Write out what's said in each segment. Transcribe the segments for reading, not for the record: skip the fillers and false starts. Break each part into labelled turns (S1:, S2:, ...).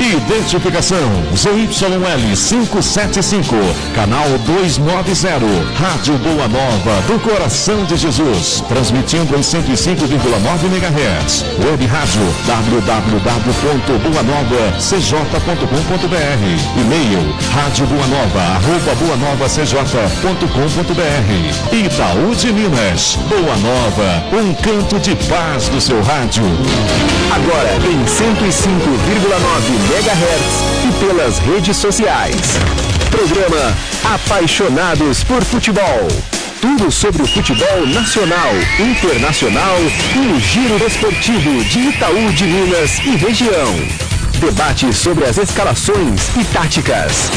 S1: Identificação ZYL 575, canal 290, Rádio Boa Nova do Coração de Jesus, transmitindo em 105,9 MHz. Web rádio www.boanovacj.com.br. E-mail radioboanova@boanovacj.com.br. Itaú de Minas, Boa Nova, um canto de paz do seu rádio.
S2: Agora em 105,9 MHz e pelas redes sociais. Programa Apaixonados por Futebol. Tudo sobre o futebol nacional, internacional e o giro desportivo de Itaú de Minas e região. Debate sobre as escalações e táticas.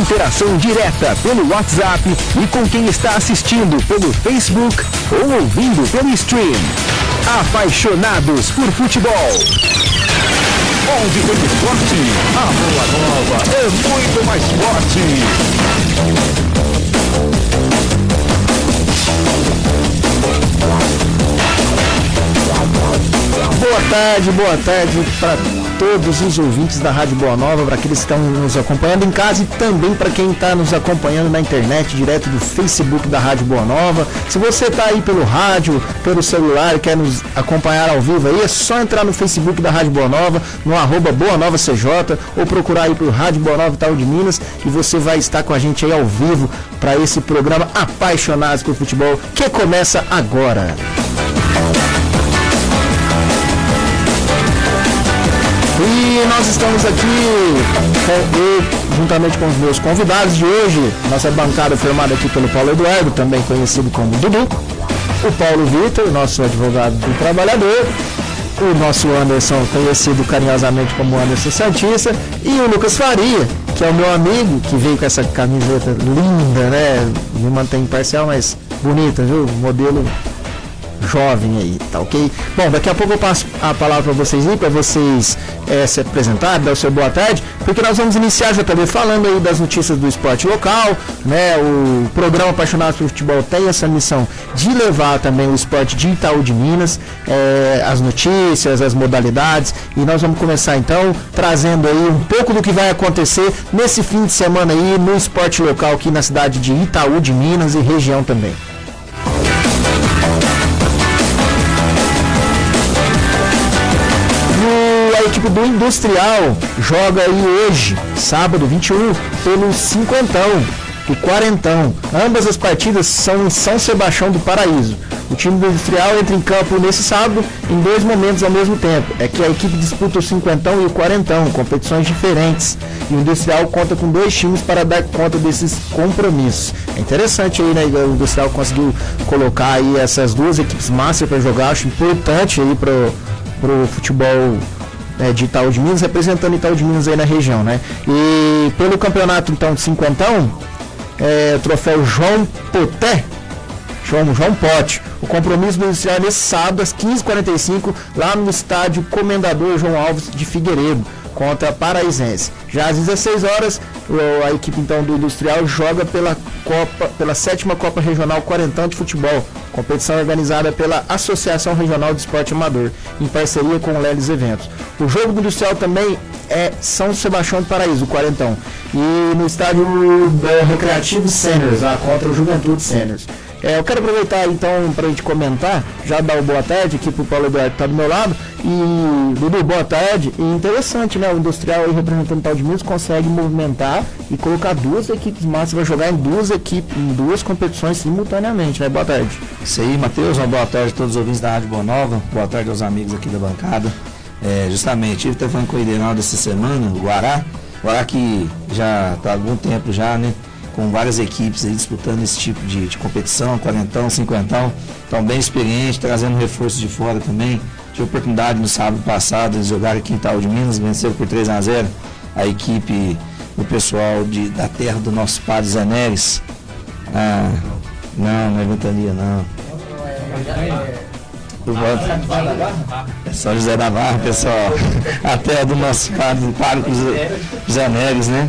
S2: Interação direta pelo WhatsApp e com quem está assistindo pelo Facebook ou ouvindo pelo stream. Apaixonados por Futebol.
S1: Onde tem esporte, a Boa Nova é muito mais forte.
S3: Boa tarde para todos os ouvintes da Rádio Boa Nova, para aqueles que estão nos acompanhando em casa e também para quem está nos acompanhando na internet, direto do Facebook da Rádio Boa Nova. Se você está aí pelo rádio, pelo celular e quer nos acompanhar ao vivo aí, é só entrar no Facebook da Rádio Boa Nova, no @BoaNovaCJ, ou procurar aí pelo Rádio Boa Nova Itaú de Minas, e você vai estar com a gente aí ao vivo para esse programa Apaixonados por Futebol, que começa agora. E nós estamos aqui juntamente com os meus convidados de hoje, nossa bancada formada aqui pelo Paulo Eduardo, também conhecido como Dudu, o Paulo Vitor, nosso advogado do trabalhador, o nosso Anderson, conhecido carinhosamente como Anderson Santista, e o Lucas Faria, que é o meu amigo, que veio com essa camiseta linda, né? Me mantém imparcial, mas bonita, viu? Modelo jovem aí, tá ok? Bom, daqui a pouco eu passo a palavra para vocês aí, para vocês se apresentarem, dar o seu boa tarde, porque nós vamos iniciar já também falando aí das notícias do esporte local, né? O programa Apaixonados por Futebol tem essa missão de levar também o esporte de Itaú de Minas, as notícias, as modalidades, e nós vamos começar então trazendo aí um pouco do que vai acontecer nesse fim de semana aí no esporte local aqui na cidade de Itaú de Minas e região também. A equipe do Industrial joga aí hoje, sábado 21, pelo cinquentão e quarentão. Ambas as partidas são em São Sebastião do Paraíso. O time do Industrial entra em campo nesse sábado em dois momentos ao mesmo tempo. É que a equipe disputa o cinquentão e o quarentão, competições diferentes. E o Industrial conta com dois times para dar conta desses compromissos. É interessante aí, né? O Industrial conseguiu colocar aí essas duas equipes master para jogar. Acho importante aí pro futebol de Itaú de Minas, representando Itaú de Minas aí na região, né? E pelo campeonato então de cinquentão, troféu João Pote. O compromisso do Industrial nesse sábado às 15h45 lá no estádio Comendador João Alves de Figueiredo contra a Paraizense. Já às 16 horas, a equipe então do Industrial joga pela 7ª Copa Regional Quarentão de Futebol, competição organizada pela Associação Regional de Esporte Amador, em parceria com o Lelis Eventos. O jogo do Industrial também é São Sebastião do Paraíso, o quarentão, e no estádio Recreativo Seniors, contra o Juventude Seniors. Eu quero aproveitar então para a gente comentar, já dar uma boa tarde aqui para o Paulo Eduardo que está do meu lado. E Dudu, boa tarde. E interessante, né? O Industrial aí representando o Itaú de Minas consegue movimentar e colocar duas equipes massas, vai jogar em duas competições simultaneamente, né? Boa tarde.
S4: Isso aí, Matheus, uma boa tarde a todos os ouvintes da Rádio Boa Nova, boa tarde aos amigos aqui da bancada. Justamente, eu estive falando com o Idenaldo essa semana, o Guará que já está há algum tempo já, né? Com várias equipes aí disputando esse tipo de competição, quarentão, cinquentão, estão bem experientes, trazendo reforços de fora também. Tive a oportunidade no sábado passado de jogar aqui em Itaú de Minas, venceu por 3-0 a equipe do pessoal da terra do nosso padre Zé Neres. Não é Ventania, não. É São José da Barra, pessoal. A terra do nosso padre Zé Neres, né?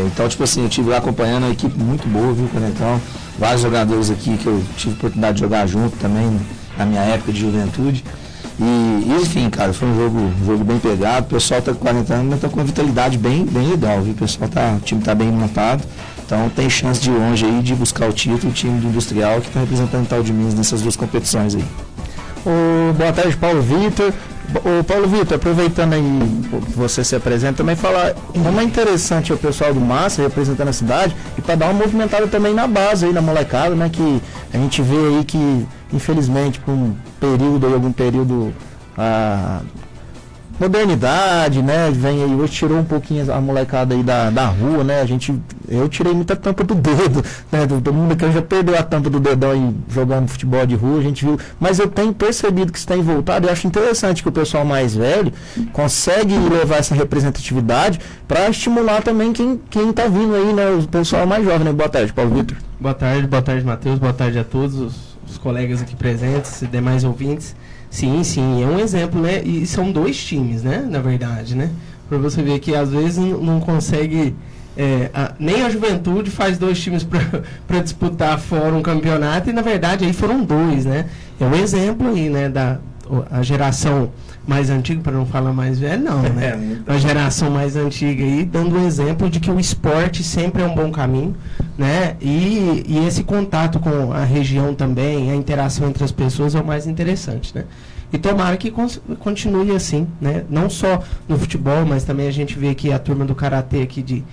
S4: Então, tipo assim, eu estive lá acompanhando a equipe muito boa, viu, Conectão? Vários jogadores aqui que eu tive a oportunidade de jogar junto também, na minha época de juventude. E enfim, cara, foi um jogo bem pegado. O pessoal tá com 40 anos, mas tá com uma vitalidade bem legal, viu? O time tá bem montado. Então tem chance de longe aí de buscar o título, o time do Industrial que está representando o Itaú de Minas nessas duas competições aí.
S3: Boa tarde, Paulo Vitor. Paulo Vitor, aproveitando aí que você se apresenta, também falar como é interessante o pessoal do Massa representando a cidade e para dar uma movimentada também na base aí, na molecada, né? Que a gente vê aí que, infelizmente, por algum período, modernidade, né? Vem aí, hoje tirou um pouquinho a molecada aí da rua, né? Eu tirei muita tampa do dedo, né? Todo mundo que já perdeu a tampa do dedão aí jogando futebol de rua, a gente viu. Mas eu tenho percebido que isso tem voltado e acho interessante que o pessoal mais velho consegue levar essa representatividade para estimular também quem tá vindo aí, né? O pessoal mais jovem, né? Boa tarde, Paulo Vitor.
S5: Boa tarde, Matheus. Boa tarde a todos os colegas aqui presentes e demais ouvintes. Sim, é um exemplo, né? E são dois times, né? Na verdade, né? Para você ver que às vezes não consegue... nem a Juventude faz dois times para disputar fora um campeonato e na verdade aí foram dois, né? É um exemplo aí, né? A geração mais antiga, para não falar mais velho, não, né? A geração mais antiga aí, dando um exemplo de que o esporte sempre é um bom caminho, né? E esse contato com a região também, a interação entre as pessoas é o mais interessante, né? E tomara que continue assim, né? Não só no futebol, mas também a gente vê que a turma do Karatê aqui de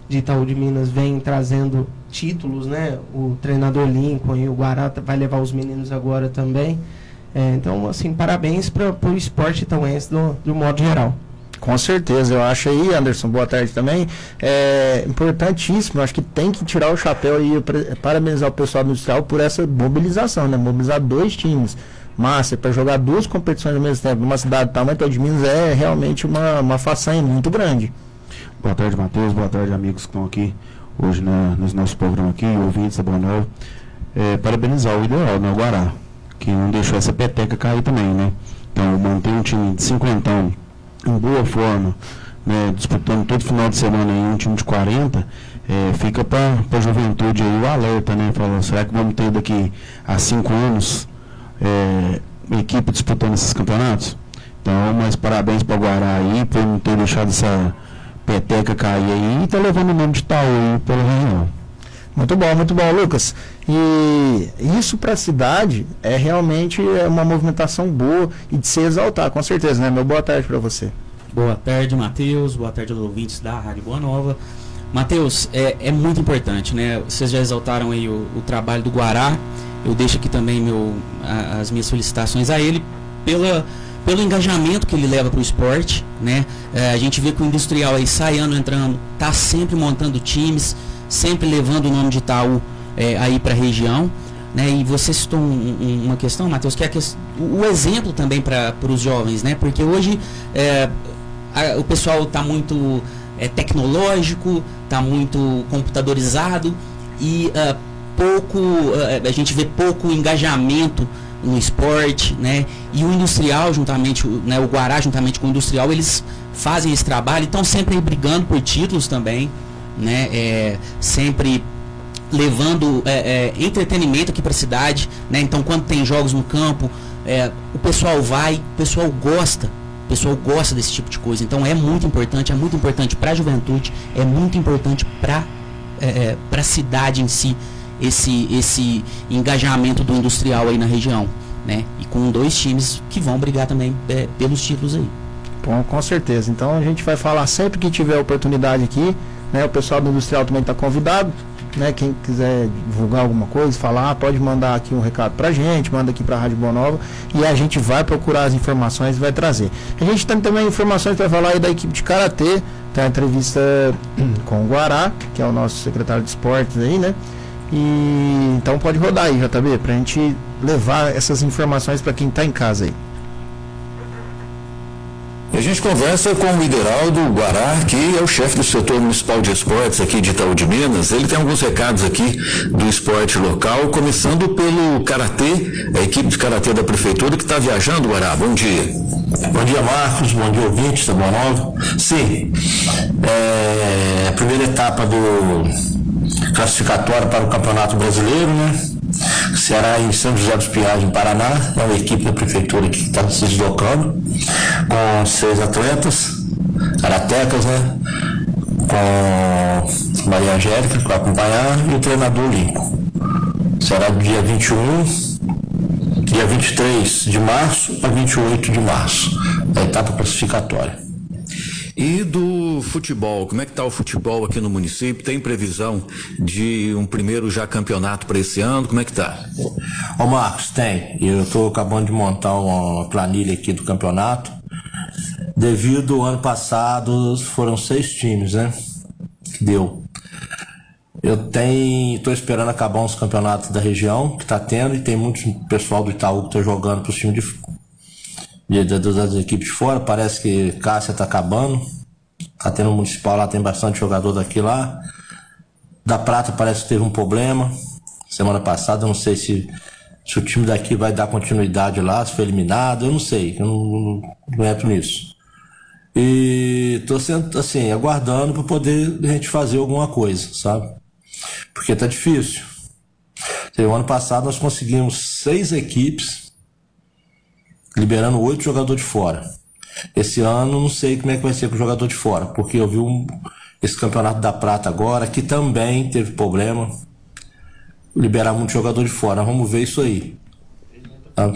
S5: Itaú de Minas vem trazendo títulos, né? O treinador Lincoln e o Guará vai levar os meninos agora também. Então, assim, parabéns para o esporte itaúense do modo geral.
S3: Com certeza, eu acho aí, Anderson, boa tarde também. É importantíssimo, acho que tem que tirar o chapéu e parabenizar o pessoal do Industrial por essa mobilização, né? Mobilizar dois times. Massa, para jogar duas competições ao mesmo tempo numa cidade do tamanho de Minas é realmente uma façanha muito grande.
S6: Boa tarde, Matheus. Boa tarde, amigos que estão aqui hoje nos nossos programas aqui, ouvintes da Boa Nova. Parabenizar o Ideal, né, o Guará, que não deixou essa peteca cair também, né? Então, manter um time de 50 em boa forma, né, disputando todo final de semana aí um time de 40, fica para a juventude aí o alerta, né? Falando, será que vamos ter daqui a 5 anos equipe disputando esses campeonatos? Então, mas parabéns para o Guará aí por não ter deixado essa peteca cair aí e tá levando o nome de Itaú aí pela região.
S3: Muito bom, Lucas. E isso para a cidade é realmente uma movimentação boa e de se exaltar, com certeza, né? Meu boa tarde para você.
S7: Boa tarde, Matheus. Boa tarde aos ouvintes da Rádio Boa Nova. Matheus, é muito importante, né? Vocês já exaltaram aí o trabalho do Guará. Eu deixo aqui também as minhas felicitações a ele pelo engajamento que ele leva para o esporte, né? A gente vê que o Industrial aí sai ano entrando, tá sempre montando times, sempre levando o nome de Itaú aí para a região, né? E você citou uma questão, Matheus, que é o exemplo também para os jovens, né? Porque hoje o pessoal está muito tecnológico, está muito computadorizado e a gente vê pouco engajamento no esporte, né? E o Industrial juntamente, né, o Guará juntamente com o Industrial, eles fazem esse trabalho e estão sempre aí brigando por títulos também, né? Sempre levando entretenimento aqui para a cidade, né? Então quando tem jogos no campo, o pessoal gosta desse tipo de coisa. Então é muito importante para a juventude, é muito importante para a cidade em si, esse engajamento do Industrial aí na região, né? E com dois times que vão brigar também pelos títulos aí.
S3: Bom, com certeza. Então a gente vai falar sempre que tiver oportunidade aqui, né? O pessoal do Industrial também está convidado, né? Quem quiser divulgar alguma coisa, falar, pode mandar aqui um recado pra gente, manda aqui pra Rádio Boa Nova e a gente vai procurar as informações e vai trazer. A gente tem também informações para falar aí da equipe de Karatê, tem a entrevista com o Guará, que é o nosso secretário de esportes aí, né? E então pode rodar aí, JB, pra gente levar essas informações para quem tá em casa aí.
S8: A gente conversa com o Ideraldo Guará, que é o chefe do setor municipal de esportes aqui de Itaú de Minas. Ele tem alguns recados aqui do esporte local, começando pelo Karatê, a equipe de Karatê da Prefeitura que está viajando, Guará. Bom dia.
S9: Bom dia, Marcos. Bom dia, ouvintes da Boa Nova. Sim, a primeira etapa do classificatório para o Campeonato Brasileiro, né? Será em São José dos Pinhais, no Paraná. É uma equipe da prefeitura que está se deslocando, com 6 atletas, karatecas, né? Com Maria Angélica, que vai acompanhar, e o treinador Lincoln. Será do dia 23 de março a 28 de março, a etapa classificatória.
S8: E do futebol, como é que está o futebol aqui no município? Tem previsão de um primeiro já campeonato para esse ano? Como é que está?
S9: Ô Marcos, tem. Eu estou acabando de montar uma planilha aqui do campeonato. Devido ao ano passado, foram 6 times, né? Que deu. Eu estou esperando acabar uns campeonatos da região, que está tendo, e tem muito pessoal do Itaú que está jogando para os times das equipes de fora. Parece que Cássia está acabando, está tendo um municipal lá, tem bastante jogador daqui lá. Da Prata parece que teve um problema semana passada, eu não sei se o time daqui vai dar continuidade lá, se foi eliminado, eu não sei, eu não entro nisso. E estou assim, aguardando para poder a gente fazer alguma coisa, sabe? Porque tá difícil. O ano passado nós conseguimos 6 equipes, liberando 8 jogadores de fora. Esse ano não sei como é que vai ser com o jogador de fora, porque eu vi esse campeonato da Prata agora, que também teve problema, liberar muito jogador de fora. Vamos ver isso aí. Tá?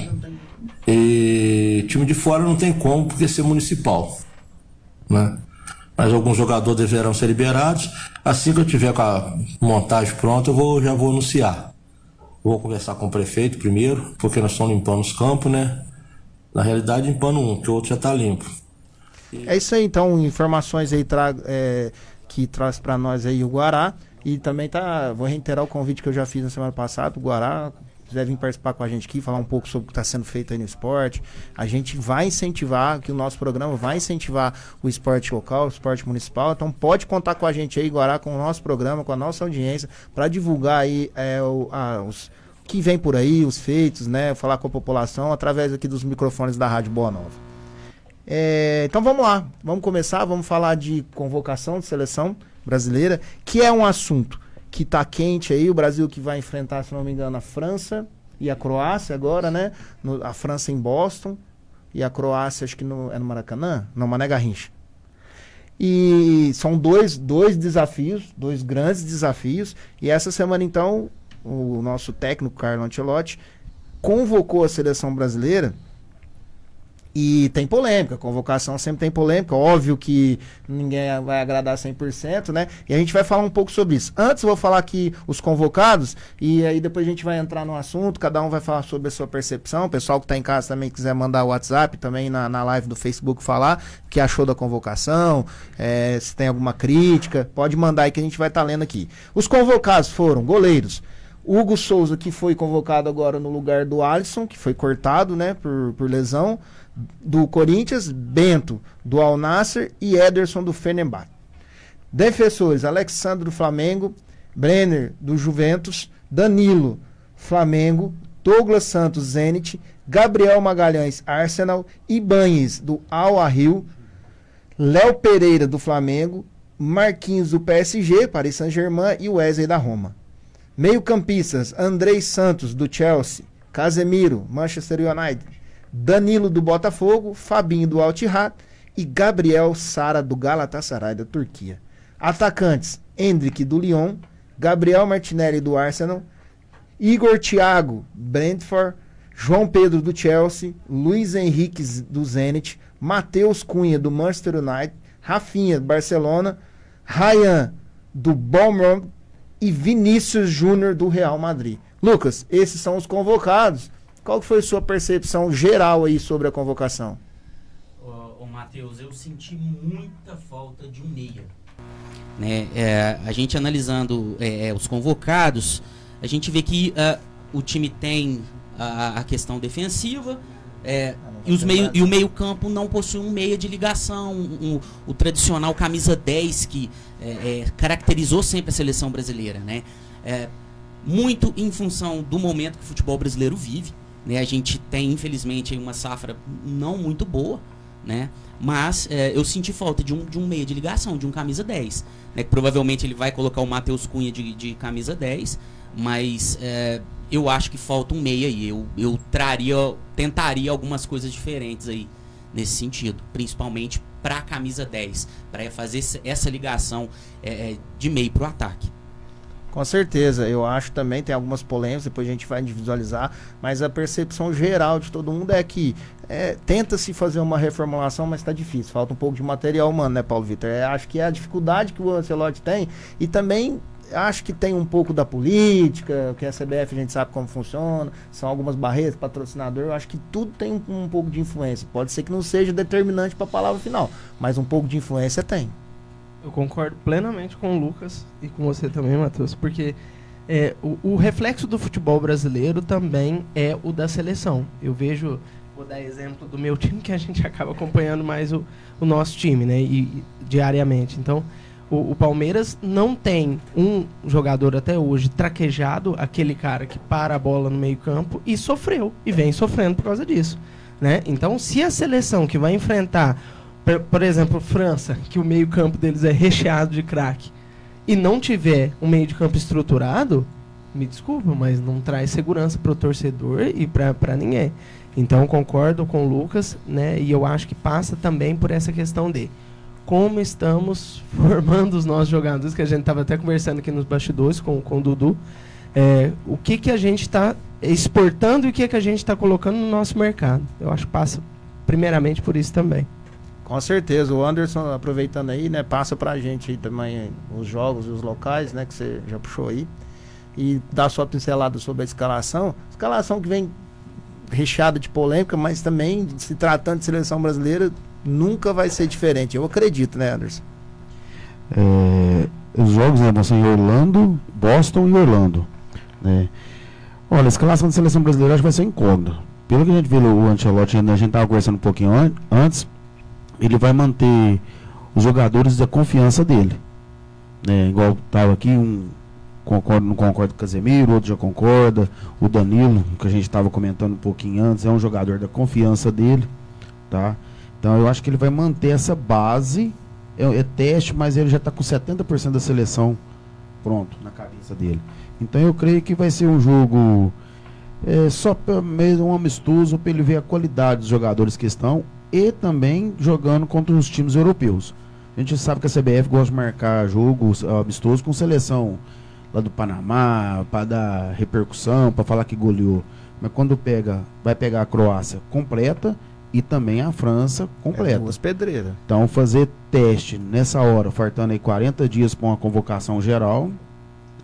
S9: E time de fora não tem como, porque ser municipal, né? Mas alguns jogadores deverão ser liberados. Assim que eu tiver com a montagem pronta, eu já vou anunciar. Vou conversar com o prefeito primeiro, porque nós estamos limpando os campos, né? Na realidade, limpando um, que o outro já está limpo.
S3: É isso aí, então, informações aí que traz para nós aí o Guará. E também vou reiterar o convite que eu já fiz na semana passada, o Guará. Quiser vir participar com a gente aqui, falar um pouco sobre o que está sendo feito aí no esporte. A gente vai incentivar, que o nosso programa vai incentivar o esporte local, o esporte municipal. Então pode contar com a gente aí, Guará, com o nosso programa, com a nossa audiência, para divulgar aí os que vem por aí, os feitos, né? Falar com a população através aqui dos microfones da Rádio Boa Nova. Então vamos lá, vamos começar, vamos falar de convocação de seleção brasileira, que é um assunto que tá quente aí, o Brasil que vai enfrentar, se não me engano, a França e a Croácia agora, né? A França em Boston e a Croácia, acho que é no Maracanã? Não, Mané Garrincha. E são dois desafios, 2 grandes desafios, e essa semana, então, o nosso técnico, Carlo Ancelotti, convocou a seleção brasileira. E tem polêmica, a convocação sempre tem polêmica, óbvio que ninguém vai agradar 100%, né? E a gente vai falar um pouco sobre isso. Antes eu vou falar aqui os convocados, e aí depois a gente vai entrar no assunto, cada um vai falar sobre a sua percepção. O pessoal que está em casa também quiser mandar o WhatsApp, também na live do Facebook falar o que achou da convocação, se tem alguma crítica, pode mandar aí que a gente vai estar lendo aqui. Os convocados foram goleiros. Hugo Souza, que foi convocado agora no lugar do Alisson, que foi cortado, né, por lesão, do Corinthians, Bento, do Al Nassr e Ederson, do Fenerbahçe. Defensores, Alexandre, do Flamengo, Brenner, do Juventus, Danilo, Flamengo, Douglas Santos, Zenit, Gabriel Magalhães, Arsenal, Ibañez, do Al-Ahly, Léo Pereira, do Flamengo, Marquinhos, do PSG, Paris Saint-Germain, e Wesley, da Roma. Meio-campistas, Andrei Santos, do Chelsea, Casemiro, Manchester United, Danilo, do Botafogo, Fabinho, do Al-Ittihad e Gabriel Sara, do Galatasaray, da Turquia. Atacantes, Endrick, do Lyon, Gabriel Martinelli, do Arsenal, Igor Thiago, Brentford, João Pedro, do Chelsea, Luiz Henrique, do Zenit, Matheus Cunha, do Manchester United, Rafinha, do Barcelona, Ryan, do Bournemouth e Vinícius Júnior, do Real Madrid. Lucas, esses são os convocados. Qual foi a sua percepção geral aí sobre a convocação?
S7: Ô Matheus, eu senti muita falta de um meia. Né? A gente analisando os convocados, a gente vê que o time tem a questão defensiva, e o meio-campo não possui um meia de ligação, o tradicional camisa 10 que caracterizou sempre a seleção brasileira, né? Muito em função do momento que o futebol brasileiro vive, né? A gente tem, infelizmente, uma safra não muito boa, né? Mas eu senti falta de um meia de ligação, de um camisa 10, né? Que provavelmente ele vai colocar o Matheus Cunha de camisa 10, mas eu acho que falta um meia aí. Eu tentaria algumas coisas diferentes aí nesse sentido, principalmente para a camisa 10, para fazer essa ligação de meio para o ataque.
S3: Com certeza, eu acho também, tem algumas polêmicas, depois a gente vai individualizar, mas a percepção geral de todo mundo é que tenta-se fazer uma reformulação, mas está difícil, falta um pouco de material humano, né, Paulo Vitor? Acho que é a dificuldade que o Ancelotti tem, e também acho que tem um pouco da política, que a CBF a gente sabe como funciona, são algumas barreiras, patrocinador, eu acho que tudo tem um pouco de influência, pode ser que não seja determinante para a palavra final, mas um pouco de influência tem.
S5: Eu concordo plenamente com o Lucas e com você também, Matheus, porque o reflexo do futebol brasileiro também é o da seleção. Eu vejo, vou dar exemplo do meu time, que a gente acaba acompanhando mais o nosso time, né, e diariamente. Então, o Palmeiras não tem um jogador até hoje traquejado, aquele cara que para a bola no meio-campo e sofreu, e vem sofrendo por causa disso, né? Então, se a seleção que vai enfrentar, por exemplo, França, que o meio-campo deles é recheado de craque, e não tiver um meio-de-campo estruturado, me desculpa, mas não traz segurança para o torcedor e para ninguém. Então, concordo com o Lucas, né? E eu acho que passa também por essa questão de como estamos formando os nossos jogadores, que a gente estava até conversando aqui nos bastidores com o Dudu, o que a gente está exportando e o que a gente está colocando no nosso mercado. Eu acho que passa primeiramente por isso também.
S3: Com certeza, o Anderson, aproveitando aí, né, passa pra gente aí também os jogos e os locais, né, que você já puxou aí, e dá sua pincelada sobre a escalação que vem recheada de polêmica, mas também, se tratando de seleção brasileira, nunca vai ser diferente, eu acredito, né, Anderson?
S6: Os jogos, né, vão ser em Orlando, Boston e Orlando, né. Olha, a escalação da seleção brasileira acho que vai ser incômoda. Pelo que a gente viu o Ancelotti, a gente estava conversando um pouquinho antes, ele vai manter os jogadores da confiança dele, né? Igual estava aqui, não concorda com o Casemiro, outro já concorda, o Danilo, que a gente estava comentando um pouquinho antes, é um jogador da confiança dele, tá? Então eu acho que ele vai manter essa base, é teste, mas ele já está com 70% da seleção pronto na cabeça dele. Então eu creio que vai ser um jogo só mesmo um amistoso para ele ver a qualidade dos jogadores que estão, e também jogando contra os times europeus. A gente sabe que a CBF gosta de marcar jogos amistosos com seleção lá do Panamá, para dar repercussão, para falar que goleou. Mas quando vai pegar a Croácia completa e também a França completa.
S3: Duas pedreiras.
S6: Então fazer teste nessa hora, faltando aí 40 dias para uma convocação geral,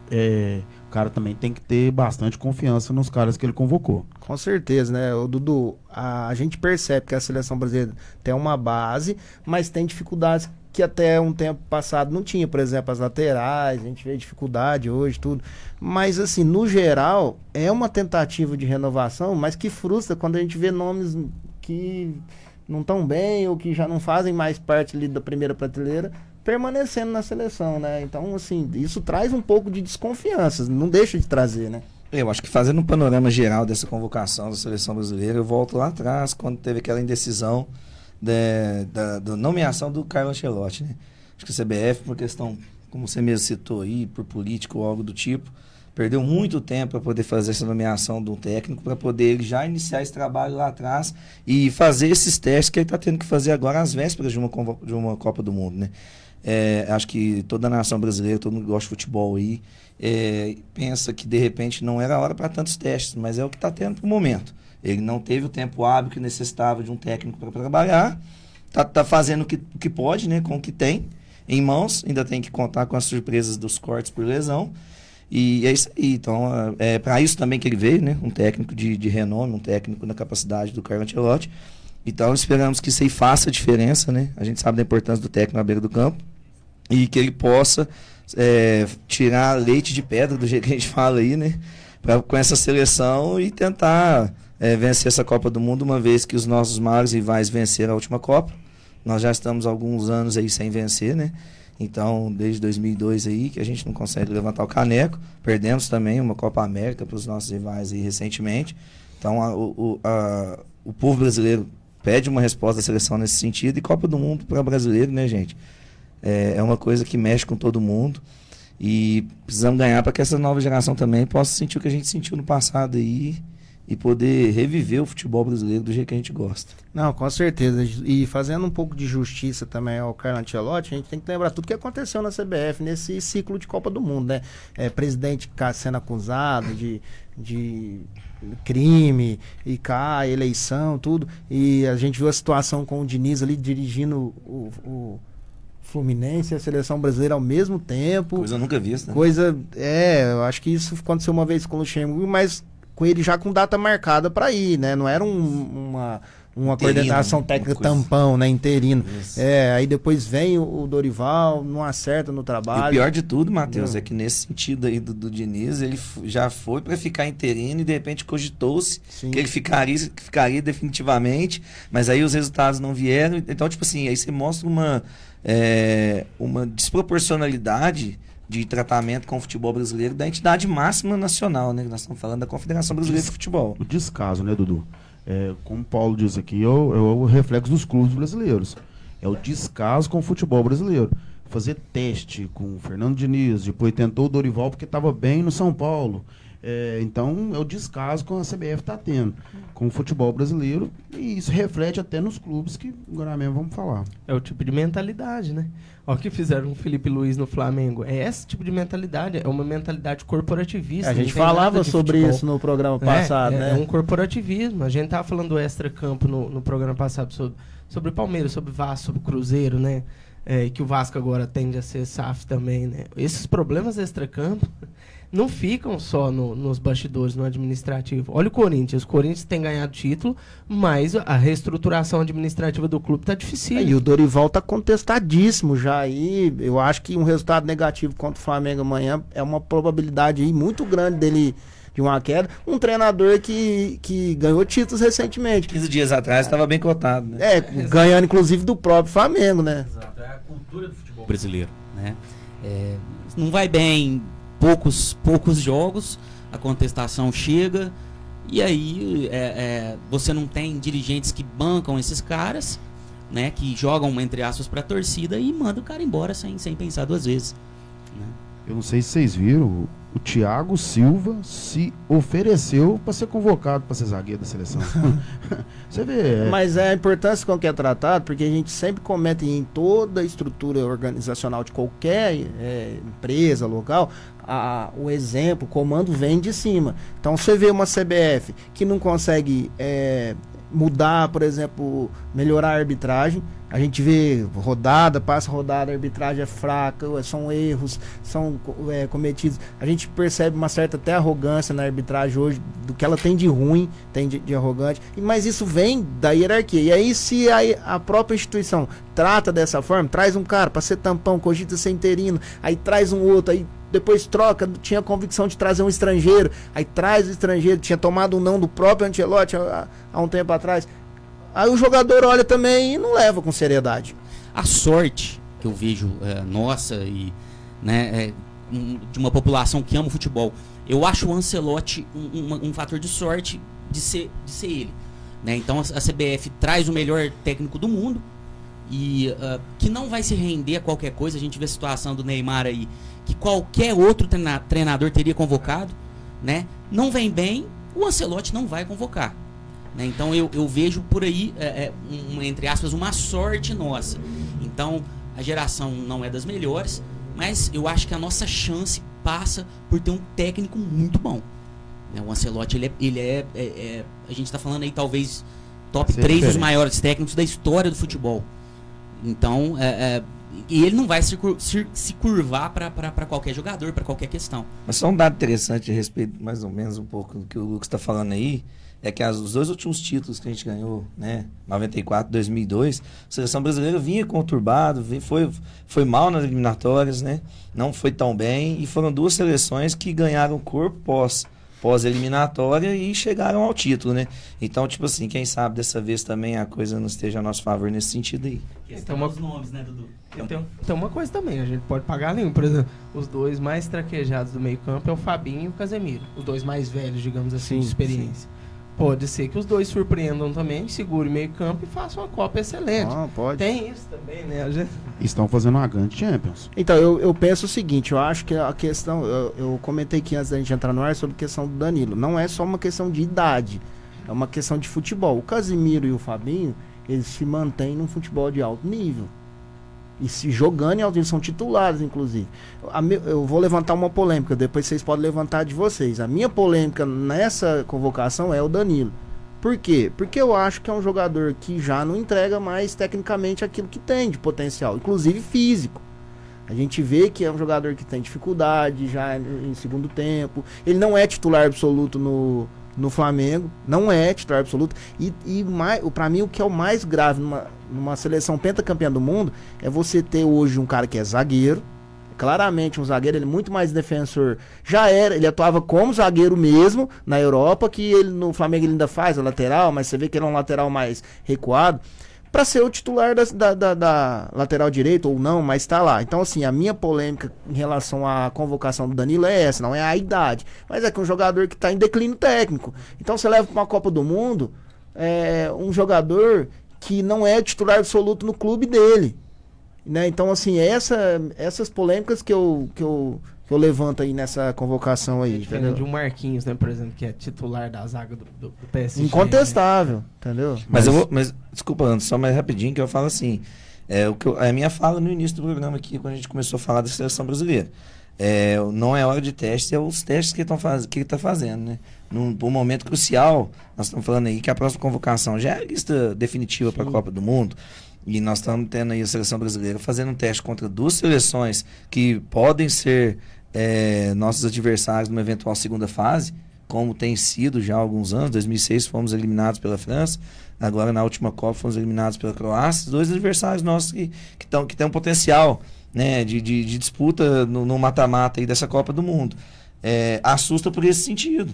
S6: o cara também tem que ter bastante confiança nos caras que ele convocou.
S3: Com certeza, né, o Dudu, a gente percebe que a seleção brasileira tem uma base, mas tem dificuldades que até um tempo passado não tinha, por exemplo, as laterais, a gente vê dificuldade hoje, tudo, mas assim, no geral, é uma tentativa de renovação, mas que frustra quando a gente vê nomes que não estão bem, ou que já não fazem mais parte ali da primeira prateleira, permanecendo na seleção, né? Então, assim, isso traz um pouco de desconfiança, não deixa de trazer, né?
S4: Eu acho que fazendo um panorama geral dessa convocação da seleção brasileira, eu volto lá atrás, quando teve aquela indecisão da nomeação do Carlo Ancelotti, né? Acho que a CBF, por questão, como você mesmo citou aí, por político ou algo do tipo, perdeu muito tempo para poder fazer essa nomeação do técnico, para poder já iniciar esse trabalho lá atrás e fazer esses testes que ele está tendo que fazer agora às vésperas de uma Copa do Mundo, né? Acho que toda a nação brasileira, todo mundo que gosta de futebol aí, pensa que de repente não era a hora para tantos testes, mas é o que está tendo para o momento. Ele não teve o tempo hábil que necessitava de um técnico para trabalhar, tá fazendo o que pode, né, com o que tem em mãos, ainda tem que contar com as surpresas dos cortes por lesão, e é isso aí. Então, para isso também que ele veio, né, um técnico de renome, um técnico na capacidade do Carlo Ancelotti. Então, esperamos que isso aí faça a diferença, né? A gente sabe da importância do técnico na beira do campo e que ele possa tirar leite de pedra, do jeito que a gente fala aí, né? Com essa seleção e tentar vencer essa Copa do Mundo, uma vez que os nossos maiores rivais venceram a última Copa. Nós já estamos há alguns anos aí sem vencer, né? Então, desde 2002 aí, que a gente não consegue levantar o caneco. Perdemos também uma Copa América para os nossos rivais aí recentemente. Então, o povo brasileiro pede uma resposta da seleção nesse sentido, e Copa do Mundo para brasileiro, né, gente? É uma coisa que mexe com todo mundo, E precisamos ganhar para que essa nova geração também possa sentir o que a gente sentiu no passado aí e poder reviver o futebol brasileiro do jeito que a gente gosta.
S3: Não, com certeza. E fazendo um pouco de justiça também ao Carlo Ancelotti, a gente tem que lembrar tudo que aconteceu na CBF nesse ciclo de Copa do Mundo, né? Presidente sendo acusado de crime, e cai, eleição, tudo. E a gente viu a situação com o Diniz ali dirigindo o Fluminense e a seleção brasileira ao mesmo tempo.
S4: Coisa nunca vista.
S3: Eu acho que isso aconteceu uma vez com o Luxemburgo, mas com ele já com data marcada para ir, né? Não era uma coordenação técnica tampão, né? Interino. Isso. Aí depois vem o Dorival, não acerta no trabalho.
S4: E o pior de tudo, Matheus, é que nesse sentido aí do Diniz, ele já foi para ficar interino e de repente cogitou-se que ele ficaria definitivamente, mas aí os resultados não vieram. Então, tipo assim, aí você mostra uma desproporcionalidade de tratamento com o futebol brasileiro da entidade máxima nacional, né? Nós estamos falando da Confederação Brasileira de Futebol.
S6: O descaso, né, Dudu? Como o Paulo diz aqui, é o reflexo dos clubes brasileiros. É o descaso com o futebol brasileiro. Fazer teste com o Fernando Diniz, depois tentou o Dorival porque estava bem no São Paulo. Então, é o descaso que a CBF está tendo com o futebol brasileiro, e isso reflete até nos clubes que agora mesmo vamos falar.
S5: É o tipo de mentalidade, né? Olha o que fizeram com o Felipe Luiz no Flamengo. É esse tipo de mentalidade, é uma mentalidade corporativista.
S3: A gente falava sobre isso no programa passado, né?
S5: É um corporativismo. A gente estava falando do extra-campo no programa passado sobre Palmeiras, sobre Vasco, sobre Cruzeiro, né? E que o Vasco agora tende a ser SAF também, né? Esses problemas extra-campo não ficam só nos bastidores, no administrativo. Olha o Corinthians tem ganhado título, mas a reestruturação administrativa do clube está difícil.
S3: E o Dorival está contestadíssimo já aí. Eu acho que um resultado negativo contra o Flamengo amanhã é uma probabilidade aí muito grande dele de uma queda. Um treinador que ganhou títulos recentemente.
S4: 15 dias atrás estava bem cotado, né?
S3: Ganhando inclusive do próprio Flamengo, né?
S7: Exato, é a cultura do futebol brasileiro, né? Não vai bem poucos jogos, a contestação chega, e aí você não tem dirigentes que bancam esses caras, né, que jogam, entre aspas, para a torcida e manda o cara embora sem pensar duas vezes, né?
S6: Eu não sei se vocês viram, o Thiago Silva se ofereceu para ser convocado para ser zagueiro da seleção. Você vê.
S3: Mas é a importância com que é tratado, porque a gente sempre comete em toda a estrutura organizacional de qualquer empresa, local, o exemplo, o comando vem de cima. Então você vê uma CBF que não consegue mudar, por exemplo, melhorar a arbitragem. A gente vê passa rodada, a arbitragem é fraca, são erros, são cometidos. A gente percebe uma certa até arrogância na arbitragem hoje, do que ela tem de ruim, tem de arrogante. Mas isso vem da hierarquia. E aí, se a própria instituição trata dessa forma, traz um cara para ser tampão, cogita ser interino, aí traz um outro, aí depois troca, tinha convicção de trazer um estrangeiro, aí traz o estrangeiro, tinha tomado um não do próprio Ancelotti há um tempo atrás. Aí o jogador olha também e não leva com seriedade.
S7: A sorte que eu vejo nossa e de uma população que ama o futebol, eu acho o Ancelotti um fator de sorte de ser ele, né? Então a CBF traz o melhor técnico do mundo e que não vai se render a qualquer coisa. A gente vê a situação do Neymar aí, que qualquer outro treinador teria convocado, né? Não vem bem, o Ancelotti não vai convocar. Então eu vejo por aí, entre aspas, uma sorte nossa. Então a geração não é das melhores, mas eu acho que a nossa chance passa por ter um técnico muito bom. O Ancelotti, a gente está falando aí talvez top 3 dos maiores técnicos da história do futebol. Então, e ele não vai se curvar para qualquer jogador, para qualquer questão.
S4: Mas só um dado interessante a respeito, mais ou menos, um pouco do que o Lucas está falando aí, é que os dois últimos títulos que a gente ganhou, né, 94, 2002, a seleção brasileira vinha conturbado, foi mal nas eliminatórias, né, não foi tão bem, e foram duas seleções que ganharam corpo pós-eliminatória e chegaram ao título, né. Então, tipo assim, quem sabe dessa vez também a coisa não esteja a nosso favor nesse sentido aí.
S7: Tem os nomes, né, Dudu?
S5: Tem uma coisa também, a gente pode pagar nenhum. Por exemplo, os dois mais traquejados do meio campo é o Fabinho e o Casemiro. Os dois mais velhos, digamos assim, de experiência. pode ser que os dois surpreendam também, segure o meio campo e façam uma Copa excelente.
S3: Pode.
S5: Tem isso também, né?
S6: Estão fazendo uma grande Champions.
S3: Então, eu penso o seguinte, eu acho que a questão, eu comentei aqui antes da gente entrar no ar sobre a questão do Danilo, não é só uma questão de idade, é uma questão de futebol. O Casimiro e o Fabinho, eles se mantêm num futebol de alto nível. E se jogando em alto nível, são titulares, inclusive. Eu vou levantar uma polêmica, depois vocês podem levantar de vocês. A minha polêmica nessa convocação é o Danilo. Por quê? Porque eu acho que é um jogador que já não entrega mais tecnicamente aquilo que tem de potencial, inclusive físico. A gente vê que é um jogador que tem dificuldade já em segundo tempo. Ele não é titular absoluto no Flamengo, não é titular absoluto. E pra mim, o que é o mais grave numa seleção pentacampeã do mundo é você ter hoje um cara que é zagueiro, claramente um zagueiro, ele é muito mais defensor. Ele atuava como zagueiro mesmo na Europa, que ele no Flamengo ele ainda faz a lateral, mas você vê que ele é um lateral mais recuado, para ser o titular da lateral direito ou não, mas tá lá. Então assim, a minha polêmica em relação à convocação do Danilo é essa, não é a idade, mas é que um jogador que tá em declínio técnico. Então você leva para uma Copa do Mundo um jogador que não é titular absoluto no clube dele, né? Então assim, essas polêmicas que eu levanto aí nessa convocação aí, entendeu?
S5: De um Marquinhos, né, por exemplo, que é titular da zaga do PSG.
S3: Incontestável, né? Entendeu?
S4: Mas desculpa, Anderson, só mais rapidinho que eu falo assim, a minha fala no início do programa aqui, quando a gente começou a falar da seleção brasileira. Não é hora de teste, é os testes que ele está fazendo, né? Num momento crucial, nós estamos falando aí que a próxima convocação já é a lista definitiva para a Copa do Mundo. E nós estamos tendo aí a seleção brasileira fazendo um teste contra duas seleções que podem ser nossos adversários numa eventual segunda fase, como tem sido já há alguns anos. 2006 fomos eliminados pela França, agora na última Copa fomos eliminados pela Croácia. Dois adversários nossos que têm um potencial, né, de disputa no mata-mata aí dessa Copa do Mundo. Assusta por esse sentido.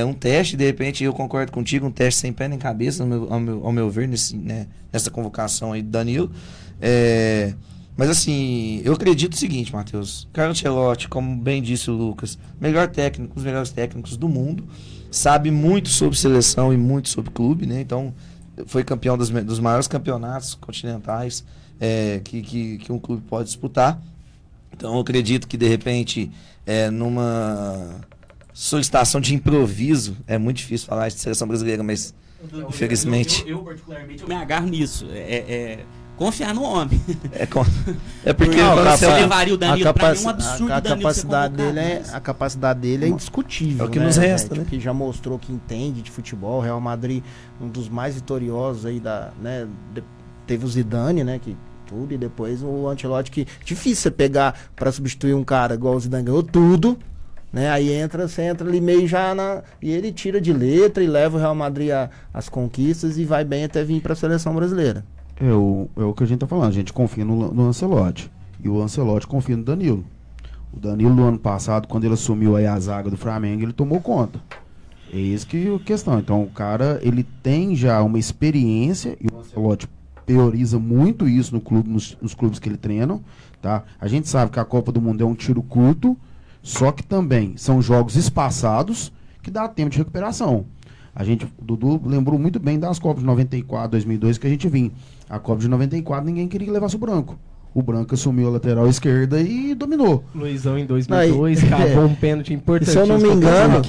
S4: Um teste, de repente, eu concordo contigo, um teste sem pé nem cabeça, ao meu ver, nessa convocação aí do Danilo. Mas assim, eu acredito o seguinte, Matheus: Carlo Ancelotti, como bem disse o Lucas, os melhores técnicos do mundo, sabe muito sobre seleção e muito sobre clube, né? Então, foi campeão dos maiores campeonatos continentais que um clube pode disputar. Então, eu acredito que, de repente, numa solicitação de improviso, é muito difícil falar de seleção brasileira, mas infelizmente...
S7: Eu particularmente, eu me agarro nisso. Confiar no homem.
S4: Porque
S7: você levaria o Danilo pra mim, um absurdo.
S3: A capacidade dele é indiscutível.
S4: É o que nos resta, né?
S3: Que já mostrou que entende de futebol. Real Madrid, um dos mais vitoriosos aí teve o Zidane, né? Que tudo, e depois o Ancelotti, que difícil você pegar para substituir um cara igual o Zidane, ganhou tudo, né? Aí você entra ali meio já e ele tira de letra e leva o Real Madrid às conquistas e vai bem até vir para a seleção brasileira.
S6: É o que a gente tá falando, a gente confia no Ancelotti, e o Ancelotti confia no Danilo. O Danilo, no ano passado, quando ele assumiu aí a zaga do Flamengo, ele tomou conta. É isso que é a questão. Então o cara, ele tem já uma experiência, e o Ancelotti prioriza muito isso no clube, nos clubes que ele treina, tá? A gente sabe que a Copa do Mundo é um tiro curto, só que também são jogos espaçados que dá tempo de recuperação. O Dudu lembrou muito bem das Copas de 94, 2002, que a gente vinha. A Copa de 94 ninguém queria levar o Branco. O Branco assumiu a lateral esquerda e dominou.
S5: Luizão em 2002 cavou um pênalti importante.
S3: Se eu não me engano,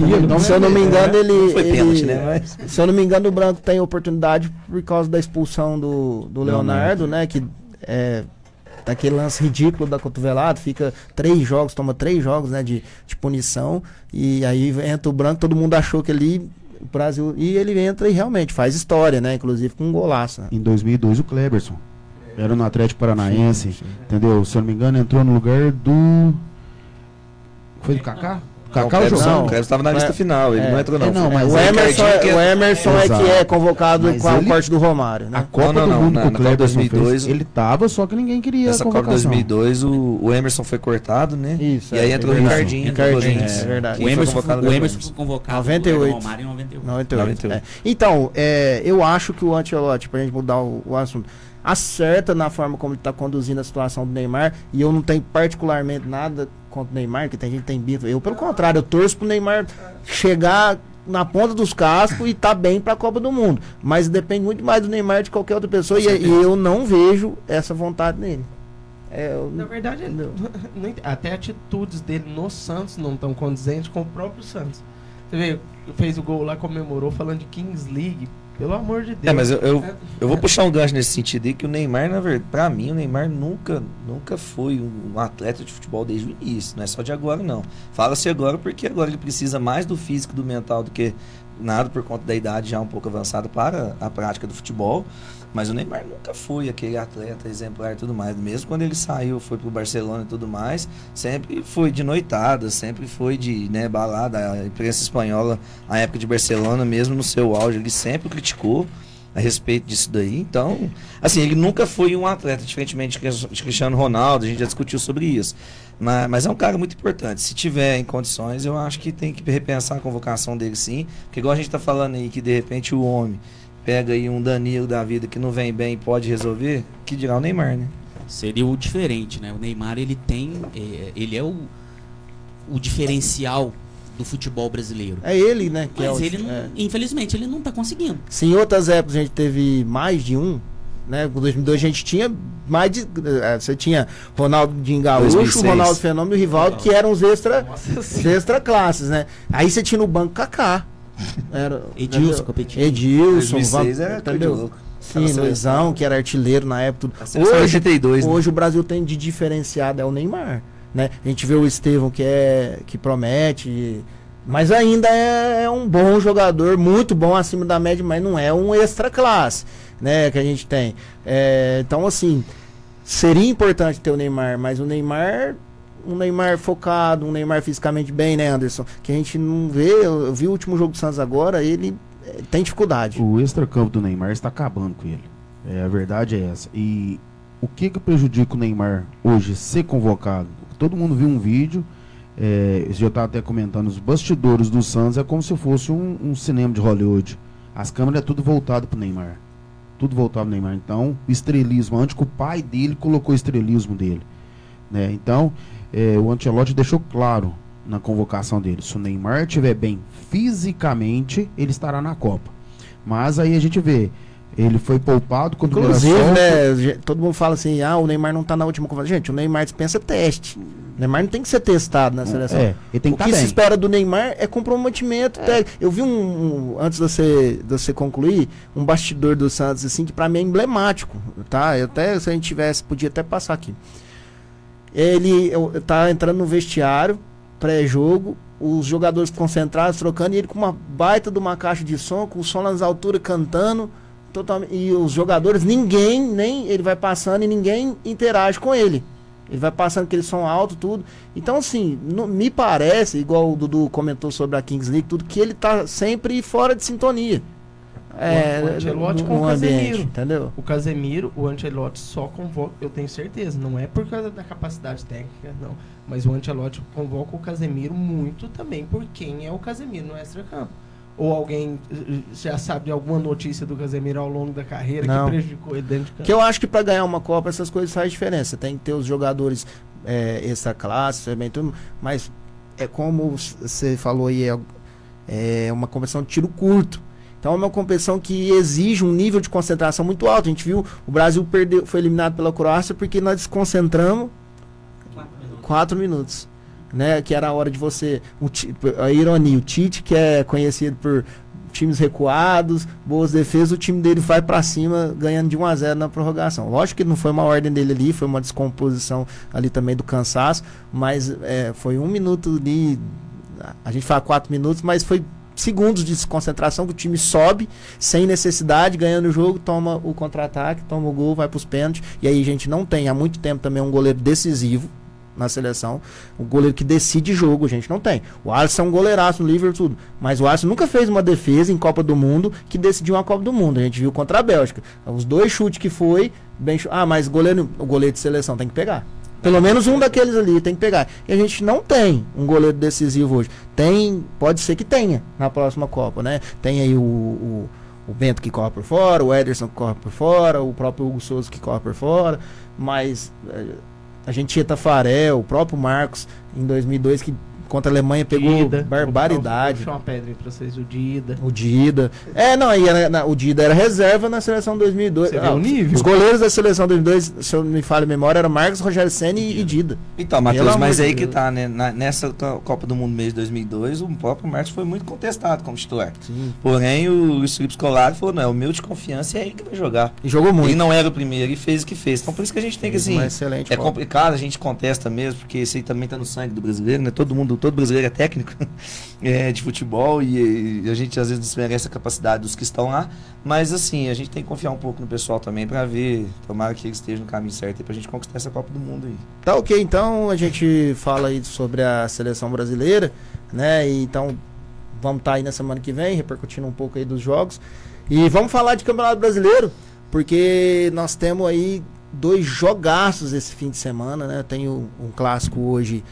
S3: ele...
S4: Foi pênalti, né? Mas...
S3: Se eu não me engano, o Branco tem oportunidade por causa da expulsão do Leonardo, né? Que daquele lance ridículo da cotovelada, fica 3 jogos, toma 3 jogos, né, de punição, e aí entra o Branco, todo mundo achou que ele... O Brasil, e ele entra e realmente faz história, né? Inclusive com um golaço. Né?
S6: Em 2002 o Kleberson era no Atlético Paranaense, entendeu? Se eu não me engano, entrou no lugar do... Foi do Kaká?
S4: O Kleberson estava na lista final, ele não entrou não.
S3: Mas o Emerson que é convocado com a corte do Romário, né?
S6: A Copa do Mundo que o Kleberson 2002, ele tava, só que ninguém queria
S4: essa Copa 2002, o Emerson foi cortado, né?
S3: Isso.
S4: E aí entrou o Ricardinho.
S3: É verdade.
S7: O Emerson foi convocado
S3: 98.
S7: o Romário em 98.
S3: Então, eu acho que o Ancelotti, pra gente mudar o assunto, acerta na forma como ele está conduzindo a situação do Neymar, e eu não tenho particularmente nada contra o Neymar, que tem gente que tem bico. Eu, pelo contrário, eu torço pro Neymar chegar na ponta dos cascos e tá bem para a Copa do Mundo. Mas depende muito mais do Neymar de qualquer outra pessoa, e eu não vejo essa vontade nele.
S5: Na verdade, até atitudes dele no Santos não estão condizentes com o próprio Santos. Você vê, fez o gol lá, comemorou falando de Kings League. Pelo amor de Deus.
S4: Mas eu vou puxar um gancho nesse sentido aí, que o Neymar, na verdade, pra mim, o Neymar nunca foi um atleta de futebol desde o início. Não é só de agora, não. Fala-se agora porque agora ele precisa mais do físico, do mental, do que nada, por conta da idade já um pouco avançada para a prática do futebol. Mas o Neymar nunca foi aquele atleta exemplar e tudo mais. Mesmo quando ele saiu, foi pro Barcelona e tudo mais, sempre foi de noitada, sempre foi de balada. A imprensa espanhola, a época de Barcelona, mesmo no seu auge, ele sempre criticou a respeito disso daí. Então, assim, ele nunca foi um atleta, diferentemente de Cristiano Ronaldo, a gente já discutiu sobre isso. Mas é um cara muito importante. Se tiver em condições, eu acho que tem que repensar a convocação dele, sim. Porque igual a gente tá falando aí, que de repente o homem pega aí um Danilo da vida que não vem bem e pode resolver, que dirá o Neymar, né?
S7: Seria o diferente, né? O Neymar, ele é o diferencial do futebol brasileiro.
S3: É ele, né?
S7: Mas ele não, infelizmente, ele não tá conseguindo.
S3: Sim, em outras épocas a gente teve mais de um, né? Em 2002 a gente tinha mais de... Você tinha Ronaldinho Gaúcho, Ronaldo Fenômeno e o Rivaldo, que eram os extra classes, né? Aí você tinha no banco Kaká.
S7: Edilson competindo.
S3: Edilson,
S4: 2006 era
S3: entendeu? Sim, Luizão, que era artilheiro na época. Hoje o Brasil tem de diferenciado é o Neymar, né? A gente vê o Estevão que promete, mas ainda é um bom jogador, muito bom, acima da média, mas não é um extra classe, né, que a gente tem. Então, assim, seria importante ter o Neymar, mas um Neymar focado, um Neymar fisicamente bem, né, Anderson? Que a gente não vê. Eu vi o último jogo do Santos agora, ele tem dificuldade.
S6: O extracampo do Neymar está acabando com ele. A verdade é essa. E o que prejudica o Neymar hoje ser convocado? Todo mundo viu um vídeo, eu já estava até comentando, os bastidores do Santos é como se fosse um cinema de Hollywood. As câmeras é tudo voltado pro Neymar. Tudo voltado pro Neymar. Então, o estrelismo, antes que o pai dele colocou o estrelismo dele, né? Então, o Ancelotti deixou claro na convocação dele, se o Neymar estiver bem fisicamente, ele estará na Copa. Mas aí a gente vê, ele foi poupado quando
S3: inclusive, né, todo mundo fala assim, o Neymar não está na última convocação. Gente, o Neymar dispensa teste. O Neymar não tem que ser testado na seleção.
S6: Ele tem que
S3: o que se espera do Neymar é comprometimento técnico. Eu vi antes de você concluir, um bastidor do Santos assim, que para mim é emblemático, tá? Se a gente tivesse, podia até passar aqui. Ele tá entrando no vestiário, pré-jogo, os jogadores concentrados, trocando, e ele com uma baita de uma caixa de som, com o som nas alturas, cantando, totalmente, e os jogadores, ele vai passando e ninguém interage com ele. Ele vai passando aquele som alto, tudo. Então, assim, me parece, igual o Dudu comentou sobre a Kings League, tudo, que ele tá sempre fora de sintonia.
S5: O Ancelotti com o Casemiro,
S3: entendeu?
S5: O Ancelotti só convoca, eu tenho certeza, não é por causa da capacidade técnica, não, mas o Ancelotti convoca o Casemiro muito também por quem é o Casemiro no extracampo. Ou alguém já sabe de alguma notícia do Casemiro ao longo da carreira que prejudicou ele dentro de campo?
S3: Que eu acho que para ganhar uma Copa essas coisas faz diferença. Tem que ter os jogadores extra classe, tudo, mas é como você falou aí, é uma competição de tiro curto. Então é uma competição que exige um nível de concentração muito alto. A gente viu, o Brasil foi eliminado pela Croácia porque nós desconcentramos 4 minutos. Né? Que era a hora de você... A ironia, o Tite, que é conhecido por times recuados, boas defesas, o time dele vai pra cima ganhando de 1-0 na prorrogação. Lógico que não foi uma ordem dele ali, foi uma descomposição ali também do cansaço, mas foi 1 minuto ali, a gente fala 4 minutos, mas foi segundos de desconcentração que o time sobe sem necessidade, ganhando o jogo, toma o contra-ataque, toma o gol, vai pros pênaltis, e aí a gente não tem há muito tempo também um goleiro decisivo na seleção, um goleiro que decide jogo, a gente não tem. O Alisson é um goleiraço no Liverpool, tudo, mas o Alisson nunca fez uma defesa em Copa do Mundo que decidiu uma Copa do Mundo. A gente viu contra a Bélgica, os 2 chutes que foi mas o goleiro de seleção tem que pegar. Pelo menos um daqueles ali tem que pegar. E a gente não tem um goleiro decisivo hoje. Pode ser que tenha na próxima Copa, né? Tem aí o Bento que corre por fora, o Ederson que corre por fora, o próprio Hugo Souza que corre por fora, mas a gente tinha Tafarel, o próprio Marcos em 2002 que contra a Alemanha pegou barbaridade.
S5: Puxou uma pedra pra vocês, o Dida.
S3: O Dida. O Dida era reserva na seleção 2002.
S5: Você vê o nível.
S3: Os goleiros da seleção 2002, se eu me falho a memória, eram Marcos, Rogério Senna e Dida.
S4: Então, Matheus, mas aí
S3: que
S4: tá, né? Nessa Copa do Mundo mês de 2002, o próprio Marcos foi muito contestado como titular.
S3: Sim.
S4: Porém, o Luiz Felipe Scolari falou, não, é o meu de confiança e é ele que vai jogar.
S3: E jogou muito.
S4: Ele não era o primeiro e fez o que fez. Então, por isso que a gente tem que, assim,
S3: excelente
S4: complicado, a gente contesta mesmo, porque isso aí também tá no sangue do brasileiro, né? Todo brasileiro é técnico de futebol e a gente às vezes desmerece a capacidade dos que estão lá, mas assim, a gente tem que confiar um pouco no pessoal também pra ver, tomara que eles estejam no caminho certo aí pra gente conquistar essa Copa do Mundo aí.
S3: Tá ok, então a gente fala aí sobre a seleção brasileira, né? E então vamos estar aí na semana que vem, repercutindo um pouco aí dos jogos. E vamos falar de Campeonato Brasileiro, porque nós temos aí 2 jogaços esse fim de semana, né? Tem um clássico hoje,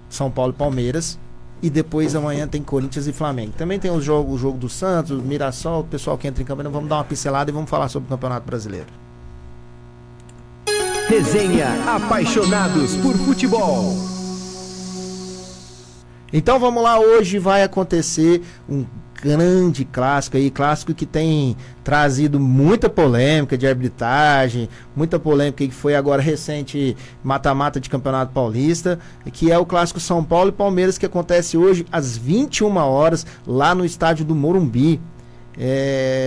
S3: São Paulo e Palmeiras, e depois amanhã tem Corinthians e Flamengo. Também tem o jogo do Santos, Mirassol, o pessoal que entra em campo. Vamos dar uma pincelada e vamos falar sobre o Campeonato Brasileiro.
S2: Resenha Apaixonados por Futebol.
S3: Então vamos lá, hoje vai acontecer um grande clássico aí, clássico que tem trazido muita polêmica de arbitragem, muita polêmica que foi agora recente, mata-mata de Campeonato Paulista, que é o clássico São Paulo e Palmeiras, que acontece hoje às 21 horas lá no estádio do Morumbi.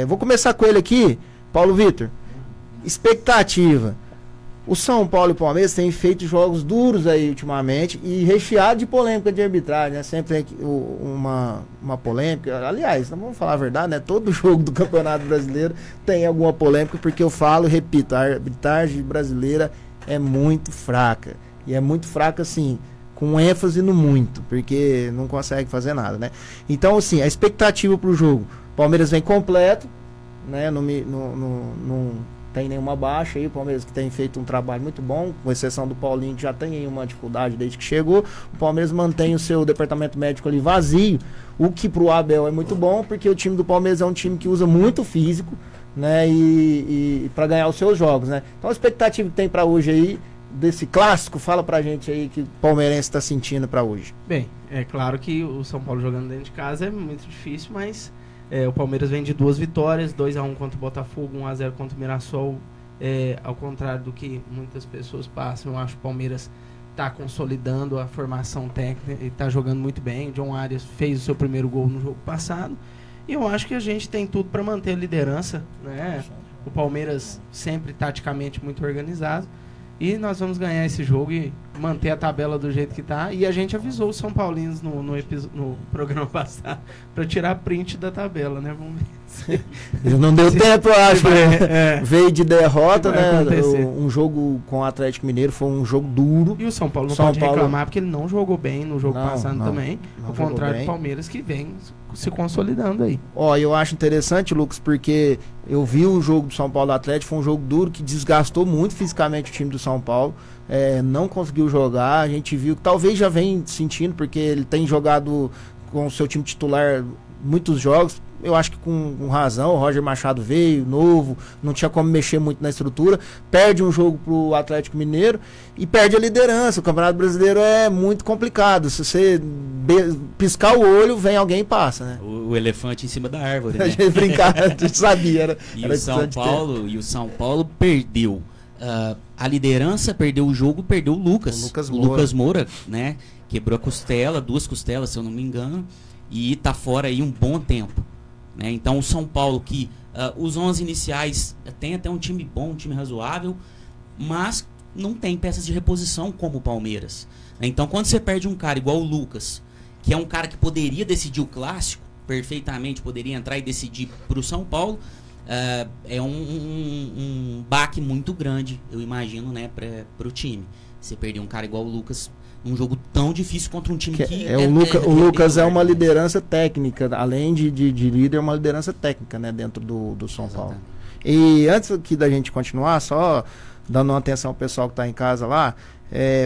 S3: Vou começar com ele aqui, Paulo Vitor. Expectativa. O São Paulo e o Palmeiras têm feito jogos duros aí ultimamente e recheado de polêmica de arbitragem, né? Sempre tem uma polêmica. Aliás, não vamos falar a verdade, né? Todo jogo do Campeonato Brasileiro tem alguma polêmica, porque eu falo e repito, a arbitragem brasileira é muito fraca. E é muito fraca, assim, com ênfase no muito, porque não consegue fazer nada, né? Então, assim, a expectativa pro jogo, Palmeiras vem completo, né? Não tem nenhuma baixa aí, o Palmeiras que tem feito um trabalho muito bom, com exceção do Paulinho, que já tem aí uma dificuldade desde que chegou. O Palmeiras mantém o seu departamento médico ali vazio, o que pro Abel é muito bom, porque o time do Palmeiras é um time que usa muito físico, né, e para ganhar os seus jogos, né. Então a expectativa que tem para hoje aí, desse clássico, fala pra gente aí que o palmeirense está sentindo para hoje.
S5: Bem, é claro que o São Paulo jogando dentro de casa é muito difícil, mas o Palmeiras vem de 2 vitórias, 2-1 contra o Botafogo, 1-0 contra o Mirassol. Ao contrário do que muitas pessoas passam, eu acho que o Palmeiras está consolidando a formação técnica e está jogando muito bem. John Arias fez o seu primeiro gol no jogo passado e eu acho que a gente tem tudo para manter a liderança, né? O Palmeiras sempre taticamente muito organizado. E nós vamos ganhar esse jogo e manter a tabela do jeito que tá. E a gente avisou os São Paulinos no programa passado para tirar print da tabela, né? Vamos ver.
S3: Não deu tempo, eu acho. Veio de derrota, né?
S5: Acontecer.
S3: Um jogo com o Atlético Mineiro foi um jogo duro.
S5: E o São Paulo não pode reclamar porque ele não jogou bem no jogo passado também. Ao contrário do Palmeiras, que vem se consolidando aí.
S3: Eu acho interessante, Lucas, porque eu vi o jogo do São Paulo Atlético, foi um jogo duro que desgastou muito fisicamente o time do São Paulo. Não conseguiu jogar, a gente viu que talvez já vem sentindo, porque ele tem jogado com o seu time titular muitos jogos, eu acho que com razão. O Roger Machado veio, novo, não tinha como mexer muito na estrutura, perde um jogo pro Atlético Mineiro e perde a liderança. O Campeonato Brasileiro é muito complicado, se você piscar o olho, vem alguém e passa, né?
S7: O elefante em cima da árvore, né?
S3: A gente brincava, a gente sabia.
S7: O São Paulo perdeu a liderança, perdeu o jogo, perdeu o Lucas Moura, né? Quebrou a costela, 2 costelas, se eu não me engano, e tá fora aí um bom tempo, né? Então o São Paulo, que os 11 iniciais tem até um time bom, um time razoável, mas não tem peças de reposição como o Palmeiras, né? Então quando você perde um cara igual o Lucas, que é um cara que poderia decidir o clássico perfeitamente, poderia entrar e decidir pro São Paulo, é um baque muito grande, eu imagino, né, pro time. Você perder um cara igual o Lucas num jogo tão difícil contra um time
S3: o Lucas é uma liderança técnica, além de líder, é uma liderança técnica, né, dentro do São Paulo. E antes aqui da gente continuar, só dando uma atenção ao pessoal que está em casa lá,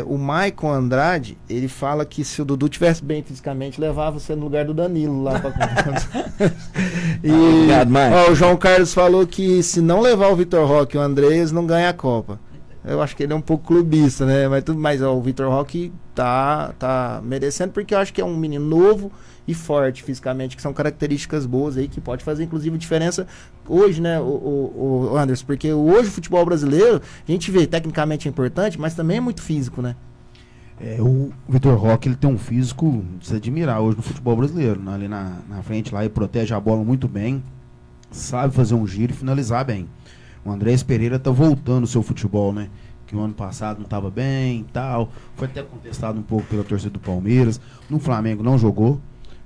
S3: o Maicon Andrade, ele fala que se o Dudu tivesse bem fisicamente, levava você no lugar do Danilo lá pra
S4: Obrigado, Maicon.
S3: O João Carlos falou que se não levar o Vitor Roque e o Andreas, não ganha a Copa. Eu acho que ele é um pouco clubista, né? Mas o Vitor Roque tá merecendo, porque eu acho que é um menino novo e forte fisicamente, que são características boas aí, que pode fazer inclusive diferença hoje, né, o Anderson, porque hoje o futebol brasileiro, a gente vê, tecnicamente é importante, mas também é muito físico, né?
S6: O Vitor Roque, ele tem um físico de se admirar hoje no futebol brasileiro, né? Ali na frente lá, ele protege a bola muito bem, sabe fazer um giro e finalizar bem. O Andrés Pereira tá voltando o seu futebol, né? Que o ano passado não estava bem e tal, foi até contestado um pouco pela torcida do Palmeiras, no Flamengo não jogou,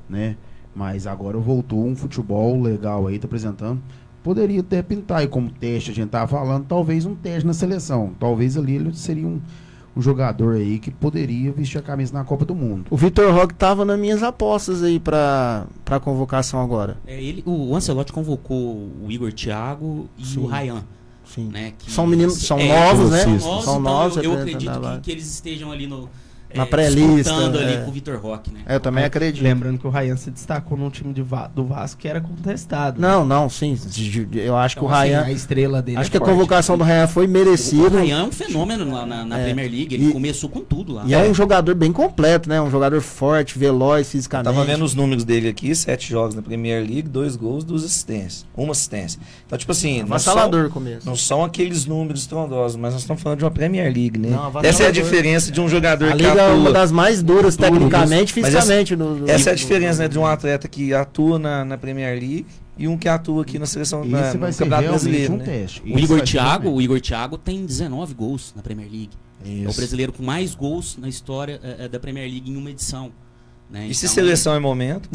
S6: né? Mas agora voltou um futebol legal aí, tá apresentando. Poderia até pintar aí como teste, a gente tava falando, talvez um teste na seleção, talvez ali ele seria um jogador aí que poderia vestir a camisa na Copa do Mundo.
S3: O Vitor Roque tava nas minhas apostas aí pra convocação agora.
S7: O Ancelotti convocou o Igor Thiago e
S3: Sim.
S7: o Ryan.
S3: Sim.
S7: Né, que
S3: são meninos, são novos, né?
S7: São novos,
S3: então
S7: eu acredito que eles estejam ali
S3: na pré-lista,
S7: ali com o Vitor Roque, né?
S3: Eu também acredito.
S5: Lembrando que o Ryan se destacou num time do Vasco que era contestado.
S3: Não, sim. Eu acho
S5: então,
S3: que o Ryan.
S5: Assim, a estrela dele.
S3: Acho que a convocação do Ryan foi merecida.
S7: O Ryan é um fenômeno na Premier League. Ele começou com tudo lá.
S3: E é um jogador bem completo, né? Um jogador forte, veloz, fisicamente.
S4: Eu tava vendo os números dele aqui: 7 jogos na Premier League, 2 gols, 2 assistências. 1 assistência. Então, tipo assim.
S3: Avassalador começo.
S4: Não são aqueles números estrondosos, mas nós estamos falando de uma Premier League, né?
S3: Não,
S4: essa é a diferença de um jogador
S3: a
S4: que
S3: Liga
S4: atua.
S3: É uma das mais duras tecnicamente, fisicamente.
S4: Essa é a diferença, né, de um atleta que atua na Premier League e um que atua aqui na seleção no Campeonato Brasileiro.
S6: Um
S4: né?
S6: teste.
S7: O Igor Thiago tem 19 gols na Premier League.
S4: Isso.
S7: É o brasileiro com mais gols na história da Premier League em uma edição. Né?
S4: E se seleção é momento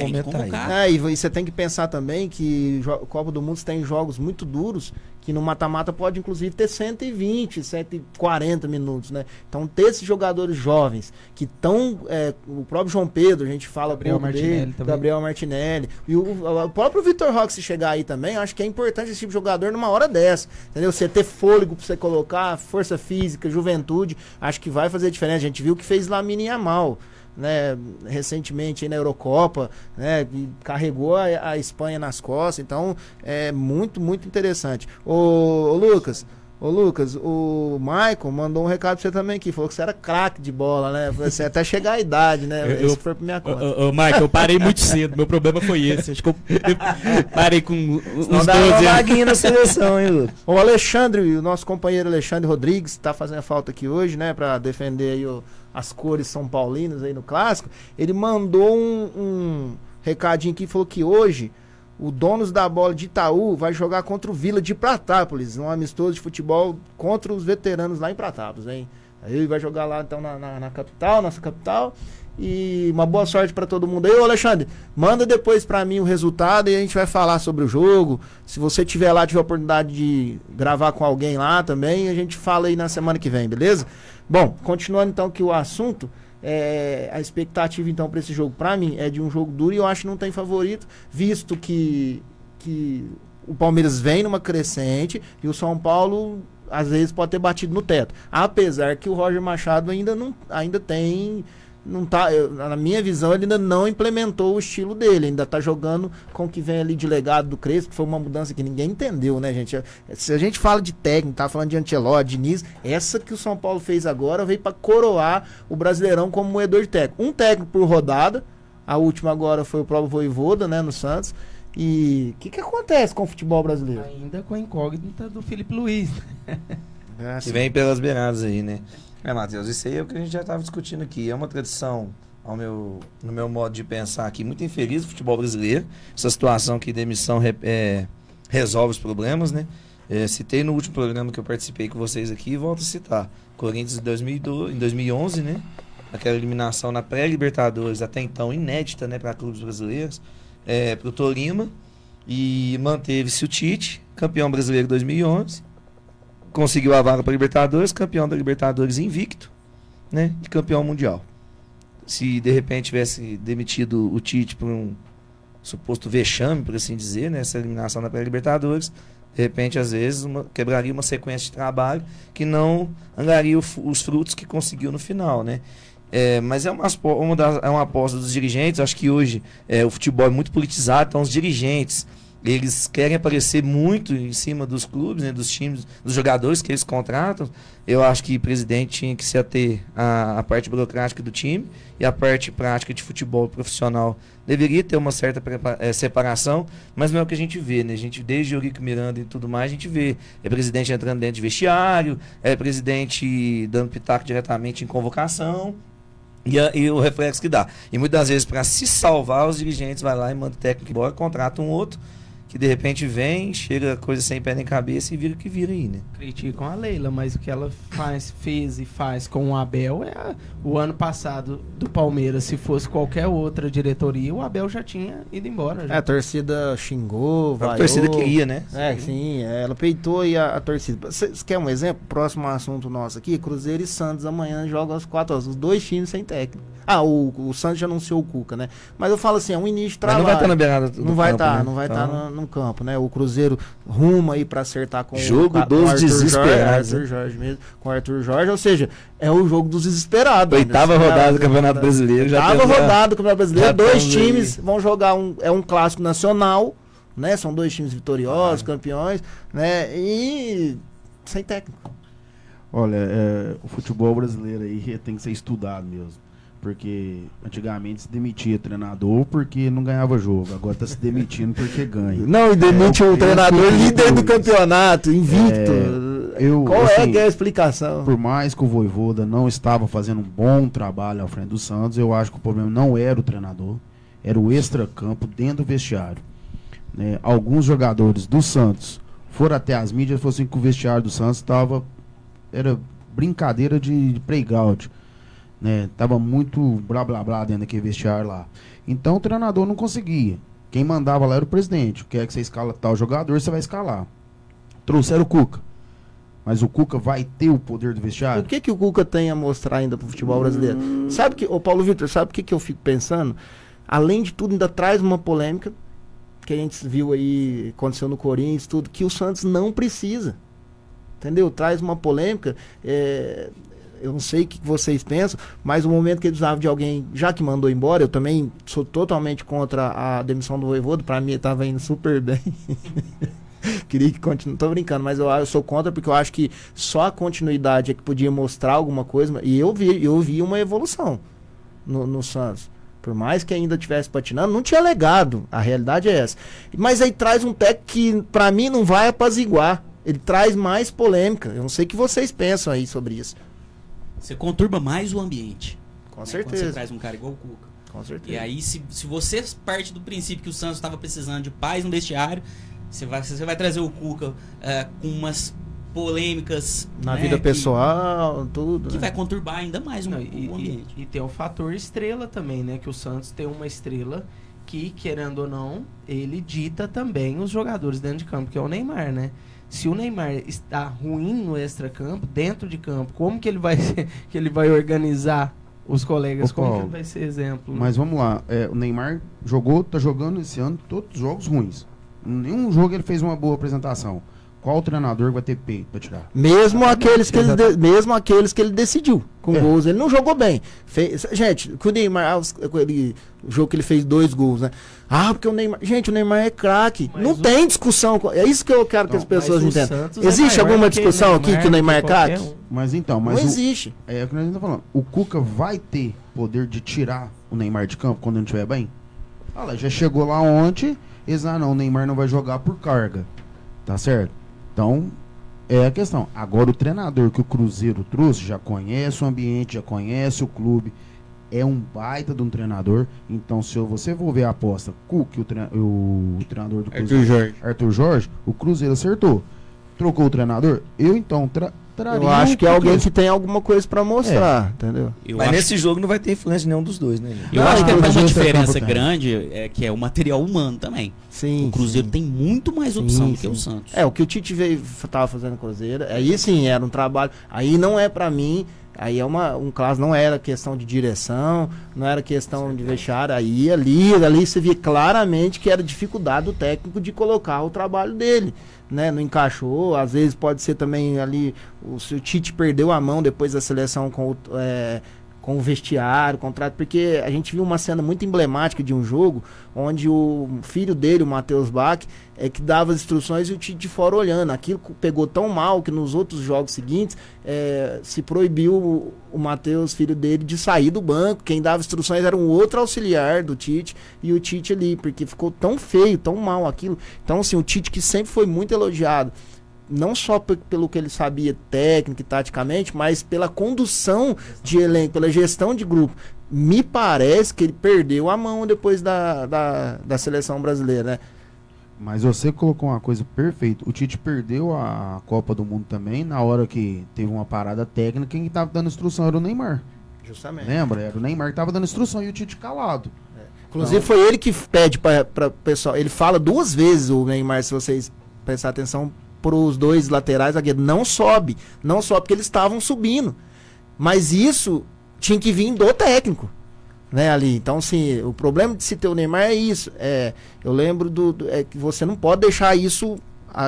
S4: tá aí.
S3: E você tem que pensar também que o Copa do Mundo tem jogos muito duros, que no mata-mata pode inclusive ter 120, 140 minutos, né? Então ter esses jogadores jovens que estão, o próprio João Pedro, a gente fala
S5: Gabriel Martinelli também.
S3: Gabriel Martinelli, e o próprio Vitor Roque, se chegar aí também, acho que é importante esse tipo de jogador numa hora dessa, entendeu? Você ter fôlego pra você colocar, força física, juventude, acho que vai fazer diferença. A gente viu que fez Lamine Yamal, né, recentemente aí na Eurocopa, né, e carregou a Espanha nas costas, então é muito, muito interessante. Ô Lucas, o Michael mandou um recado pra você também aqui, falou que você era craque de bola, né, você até chegar à idade, né, isso foi pra minha conta.
S7: Michael, eu parei muito cedo, meu problema foi esse, acho que eu parei com uns 12
S3: anos.
S4: Vaguinha na seleção, hein, Lucas?
S3: O Alexandre, o nosso companheiro Alexandre Rodrigues, tá fazendo falta aqui hoje, né, pra defender aí as cores são paulinas aí no clássico. Ele mandou um recadinho aqui, falou que hoje o Donos da Bola de Itaú vai jogar contra o Vila de Pratápolis, um amistoso de futebol contra os veteranos lá em Pratápolis, hein? Aí ele vai jogar lá então na capital, nossa capital. E uma boa sorte para todo mundo aí. Ô Alexandre, manda depois para mim o resultado e a gente vai falar sobre o jogo. Se você tiver lá, tiver a oportunidade de gravar com alguém lá também, a gente fala aí na semana que vem, beleza? Bom, continuando então que o assunto, a expectativa então para esse jogo, para mim, é de um jogo duro e eu acho que não tem favorito, visto que o Palmeiras vem numa crescente e o São Paulo às vezes pode ter batido no teto. Apesar que o Roger Machado ainda tem... Não tá, na minha visão, ele ainda não implementou o estilo dele, ainda tá jogando com o que vem ali de legado do Crespo, que foi uma mudança que ninguém entendeu, né, gente? Se a gente fala de técnico, tá falando de Ancelotti, Diniz, essa que o São Paulo fez agora veio para coroar o Brasileirão como moedor de técnico. Um técnico por rodada, a última agora foi o próprio Vojvoda, né, no Santos. E o que acontece com o futebol brasileiro?
S5: Ainda com a incógnita do Felipe Luiz.
S4: Que vem pelas beiradas aí, né? Matheus, isso aí é o que a gente já estava discutindo aqui. É uma tradição, no meu modo de pensar aqui, muito infeliz do futebol brasileiro. Essa situação que demissão resolve os problemas, né? Citei no último programa que eu participei com vocês aqui e volto a citar. Corinthians em 2011, né? Aquela eliminação na pré-Libertadores, até então inédita, né, para clubes brasileiros, para o Tolima, e manteve-se o Tite, campeão brasileiro em 2011. Conseguiu a vaga para Libertadores, campeão da Libertadores invicto, né? E campeão mundial. Se de repente tivesse demitido o Tite por um suposto vexame, por assim dizer, né? Essa eliminação da pré-Libertadores, de repente, às vezes, quebraria uma sequência de trabalho que não angaria os frutos que conseguiu no final, né? Mas é uma aposta dos dirigentes. Acho que hoje o futebol é muito politizado, então os dirigentes eles querem aparecer muito em cima dos clubes, né, dos times, dos jogadores que eles contratam. Eu acho que o presidente tinha que se ater à parte burocrática do time e a parte prática de futebol profissional deveria ter uma certa separação, mas não é o que a gente vê, né? A gente, desde Eurico Miranda e tudo mais, a gente vê presidente entrando dentro de vestiário, presidente dando pitaco diretamente em convocação. E o reflexo que dá. E muitas vezes, para se salvar, os dirigentes vai lá e manda o técnico embora, contrata um outro, que de repente vem, chega coisa sem pé nem cabeça e vira o que vira aí, né?
S5: Criticam a Leila, mas o que ela fez e faz com o Abel o ano passado do Palmeiras, se fosse qualquer outra diretoria, o Abel já tinha ido embora. Já.
S3: A torcida xingou, vaiou.
S4: A torcida queria, né?
S3: Sim, ela peitou e a torcida. Você quer um exemplo? Próximo assunto nosso aqui, Cruzeiro e Santos amanhã jogam às 4 horas, os dois times sem técnico. O Santos já anunciou o Cuca, né? Mas eu falo assim, é um início de trabalho.
S4: Mas não vai estar na beirada do
S3: Não vai
S4: campo,
S3: estar,
S4: né?
S3: não vai
S4: Então...
S3: estar no campo, né? O Cruzeiro ruma aí pra acertar com
S4: jogo dos desesperados.
S3: Arthur Jorge mesmo, com o Arthur Jorge, ou seja, é o jogo dos desesperados.
S4: Oitava rodada do Campeonato Brasileiro.
S3: Oitava rodada do Campeonato Brasileiro, dois times vão jogar um clássico nacional, né? São dois times vitoriosos, campeões, né? E sem técnico.
S6: Olha, o futebol brasileiro aí tem que ser estudado mesmo. Porque antigamente se demitia treinador porque não ganhava jogo. Agora tá se demitindo porque ganha.
S3: Não, e demite o treinador líder do campeonato, invicto. Qual
S6: assim,
S3: é a explicação?
S6: Por mais que o Vojvoda não estava fazendo um bom trabalho à frente do Santos, eu acho que o problema não era o treinador, era o extracampo dentro do vestiário. Né? Alguns jogadores do Santos foram até as mídias e falaram assim que o vestiário do Santos era brincadeira de playground. Né? Tava muito blá blá blá dentro daquele vestiário lá. Então o treinador não conseguia. Quem mandava lá era o presidente. Quer que você escala tal jogador, você vai escalar. Trouxeram o Cuca. Mas o Cuca vai ter o poder do vestiário?
S3: O que o Cuca tem a mostrar ainda pro futebol brasileiro? Sabe que, Paulo Vitor, sabe o que eu fico pensando? Além de tudo, ainda traz uma polêmica que a gente viu aí, aconteceu no Corinthians, tudo, que o Santos não precisa. Entendeu? Traz uma polêmica. Eu não sei o que vocês pensam, mas o momento que eles precisavam de alguém, já que mandou embora, eu também sou totalmente contra a demissão do Vojvoda, pra mim estava indo super bem. Queria que continue, tô brincando, mas eu sou contra porque eu acho que só a continuidade é que podia mostrar alguma coisa, e eu vi uma evolução no Santos. Por mais que ainda estivesse patinando, não tinha legado, a realidade é essa. Mas aí traz um técnico que pra mim não vai apaziguar, ele traz mais polêmica. Eu não sei o que vocês pensam aí sobre isso.
S7: Você conturba mais o ambiente.
S3: Com
S7: né?
S3: certeza.
S7: Quando você traz um cara igual o Cuca.
S3: Com certeza.
S7: E aí, se você parte do princípio que o Santos estava precisando de paz no vestiário, você vai trazer o Cuca com umas polêmicas
S3: na vida pessoal, tudo.
S7: Que vai conturbar ainda mais o
S5: ambiente. E tem o fator estrela também, né? Que o Santos tem uma estrela que, querendo ou não, ele dita também os jogadores dentro de campo, que é o Neymar, né? Se o Neymar está ruim no extracampo, dentro de campo, como que ele vai organizar os colegas? Como que ele vai ser exemplo?
S6: Mas vamos lá, o Neymar tá jogando esse ano todos os jogos ruins. Nenhum jogo ele fez uma boa apresentação. Qual treinador vai ter peito para tirar?
S3: Mesmo aqueles que ele decidiu com gols, ele não jogou bem. Gente, que o Neymar, o jogo que ele fez 2 gols, né? Porque o Neymar, gente, o Neymar é craque. Não tem discussão. É isso que eu quero que as pessoas entendam. Existe alguma discussão aqui que o Neymar é craque?
S6: Mas então,
S3: não existe.
S6: É o que nós estamos falando. O Cuca vai ter poder de tirar o Neymar de campo quando ele estiver bem? Olha lá, já chegou lá ontem, o Neymar não vai jogar por carga. Tá certo? Então, é a questão. Agora, o treinador que o Cruzeiro trouxe já conhece o ambiente, já conhece o clube, é um baita de um treinador. Então, se você for ver a aposta, o treinador do Cruzeiro, Arthur Jorge, o Cruzeiro acertou. Trocou o treinador,
S3: eu acho que é alguém que tem alguma coisa pra mostrar, entendeu?
S4: Mas nesse jogo não vai ter influência nenhum dos dois, né?
S7: Eu acho que tem uma diferença grande, que é o material humano também.
S3: Sim,
S7: o Cruzeiro tem muito mais opção do que o Santos.
S3: O que o Tite tava fazendo no Cruzeiro, aí sim, era um trabalho, aí não é pra mim, aí é um caso, não era questão de direção, não era questão de vestiário, ali você via claramente que era dificuldade do técnico de colocar o trabalho dele. Né, não encaixou, às vezes pode ser também ali, se o Tite perdeu a mão depois da seleção com o vestiário, contrato, porque a gente viu uma cena muito emblemática de um jogo onde o filho dele, o Matheus Bach, que dava as instruções e o Tite de fora olhando. Aquilo pegou tão mal que nos outros jogos seguintes se proibiu o Matheus, filho dele, de sair do banco. Quem dava instruções era um outro auxiliar do Tite e o Tite ali, porque ficou tão feio, tão mal aquilo. Então, assim, o Tite, que sempre foi muito elogiado, não só pelo que ele sabia técnico e taticamente, mas pela condução de elenco, pela gestão de grupo. Me parece que ele perdeu a mão depois da seleção brasileira, né?
S6: Mas você colocou uma coisa perfeita. O Tite perdeu a Copa do Mundo também na hora que teve uma parada técnica. Quem estava dando instrução era o Neymar.
S3: Justamente.
S6: Lembra? Era o Neymar que estava dando instrução e o Tite calado.
S3: Inclusive foi ele que pede para o pessoal. Ele fala 2 vezes, o Neymar, se vocês prestarem atenção, para os 2 laterais zagueiros. Não sobe porque eles estavam subindo. Mas isso tinha que vir do técnico, né, ali. Então, assim, o problema de se ter o Neymar é isso. Eu lembro que você não pode deixar isso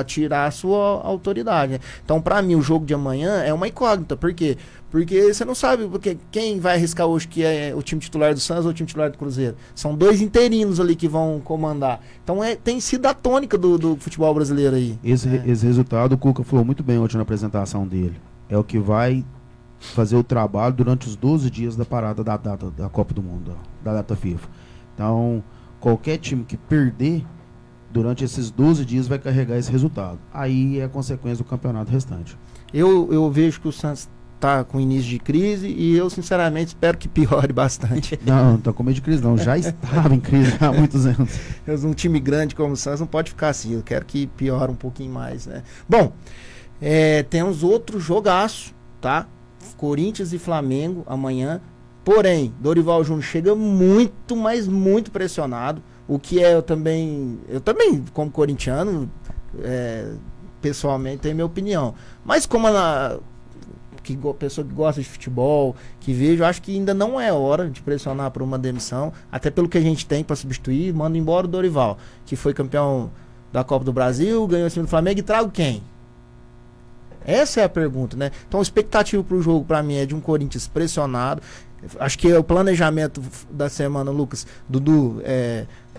S3: tirar a sua autoridade, né? Então, para mim, o jogo de amanhã é uma incógnita. Por quê? Porque você não sabe quem vai arriscar hoje, que é o time titular do Santos ou o time titular do Cruzeiro. São 2 interinos ali que vão comandar. Então tem sido a tônica do futebol brasileiro aí.
S6: Esse resultado, o Cuca falou muito bem ontem na apresentação dele. É o que vai fazer o trabalho durante os 12 dias da parada da data da Copa do Mundo, da data FIFA. Então, qualquer time que perder durante esses 12 dias vai carregar esse resultado. Aí é a consequência do campeonato restante.
S3: Eu vejo que o Santos está com início de crise e eu, sinceramente, espero que piore bastante.
S6: Não está com medo de crise não, já estava em crise há muitos anos.
S3: Um time grande como o Santos não pode ficar assim, eu quero que piore um pouquinho mais, né? Bom, temos outro jogaço, tá? Corinthians e Flamengo amanhã, porém, Dorival Júnior chega muito, mas muito pressionado, o que eu também como corintiano, pessoalmente tenho minha opinião, mas como pessoa que gosta de futebol, que vejo, acho que ainda não é hora de pressionar por uma demissão, até pelo que a gente tem para substituir. Manda embora o Dorival, que foi campeão da Copa do Brasil, ganhou acima do Flamengo, e trago quem? Essa é a pergunta, né? Então a expectativa para o jogo, para mim, é de um Corinthians pressionado. Acho que o planejamento da semana, Lucas, Dudu,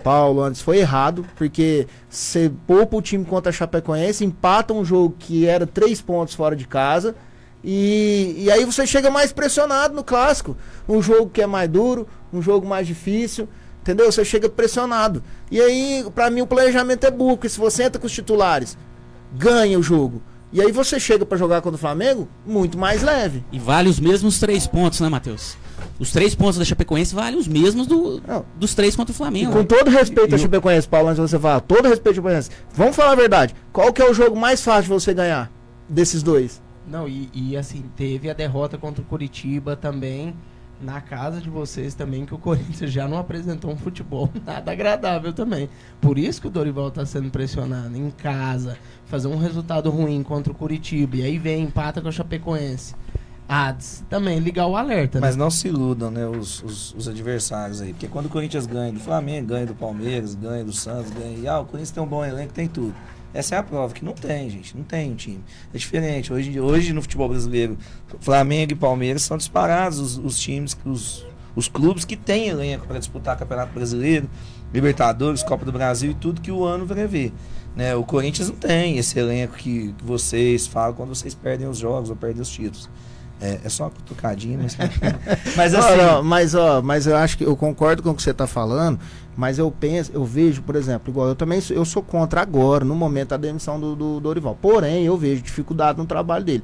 S3: Paulo, antes foi errado, porque você poupa o time contra a Chapecoense, empata um jogo que era 3 pontos fora de casa, e aí você chega mais pressionado no clássico. Um jogo que é mais duro, um jogo mais difícil, entendeu? Você chega pressionado. E aí, pra mim, o planejamento é burro, porque se você entra com os titulares, ganha o jogo, e aí você chega pra jogar contra o Flamengo, muito mais leve.
S7: E vale os mesmos 3 pontos, né, Matheus? Os 3 pontos da Chapecoense valem os mesmos dos 3 contra o Flamengo.
S3: E com todo respeito à Chapecoense, Paulo, antes de você falar, todo respeito à Chapecoense, vamos falar a verdade, qual que é o jogo mais fácil de você ganhar desses 2?
S5: Não, e assim, teve a derrota contra o Curitiba também, na casa de vocês também, que o Corinthians já não apresentou um futebol nada agradável também. Por isso que o Dorival está sendo pressionado em casa, fazer um resultado ruim contra o Curitiba, e aí vem, empata com a Chapecoense. Também ligar o alerta, né?
S4: Mas não se iludam, né, os adversários aí, porque quando o Corinthians ganha do Flamengo, ganha do Palmeiras, ganha do Santos, ganha, o Corinthians tem um bom elenco, tem tudo. Essa é a prova, que não tem, gente, não tem um time. É diferente. Hoje no futebol brasileiro, Flamengo e Palmeiras são disparados os times, os clubes que têm elenco para disputar Campeonato Brasileiro, Libertadores, Copa do Brasil e tudo que o ano prevê. Né? O Corinthians não tem esse elenco que vocês falam quando vocês perdem os jogos ou perdem os títulos. É só uma cutucadinha, mas assim...
S3: Mas eu acho que eu concordo com o que você está falando, mas eu vejo, por exemplo, igual eu sou contra agora, no momento, a demissão do Dorival. Porém, eu vejo dificuldade no trabalho dele.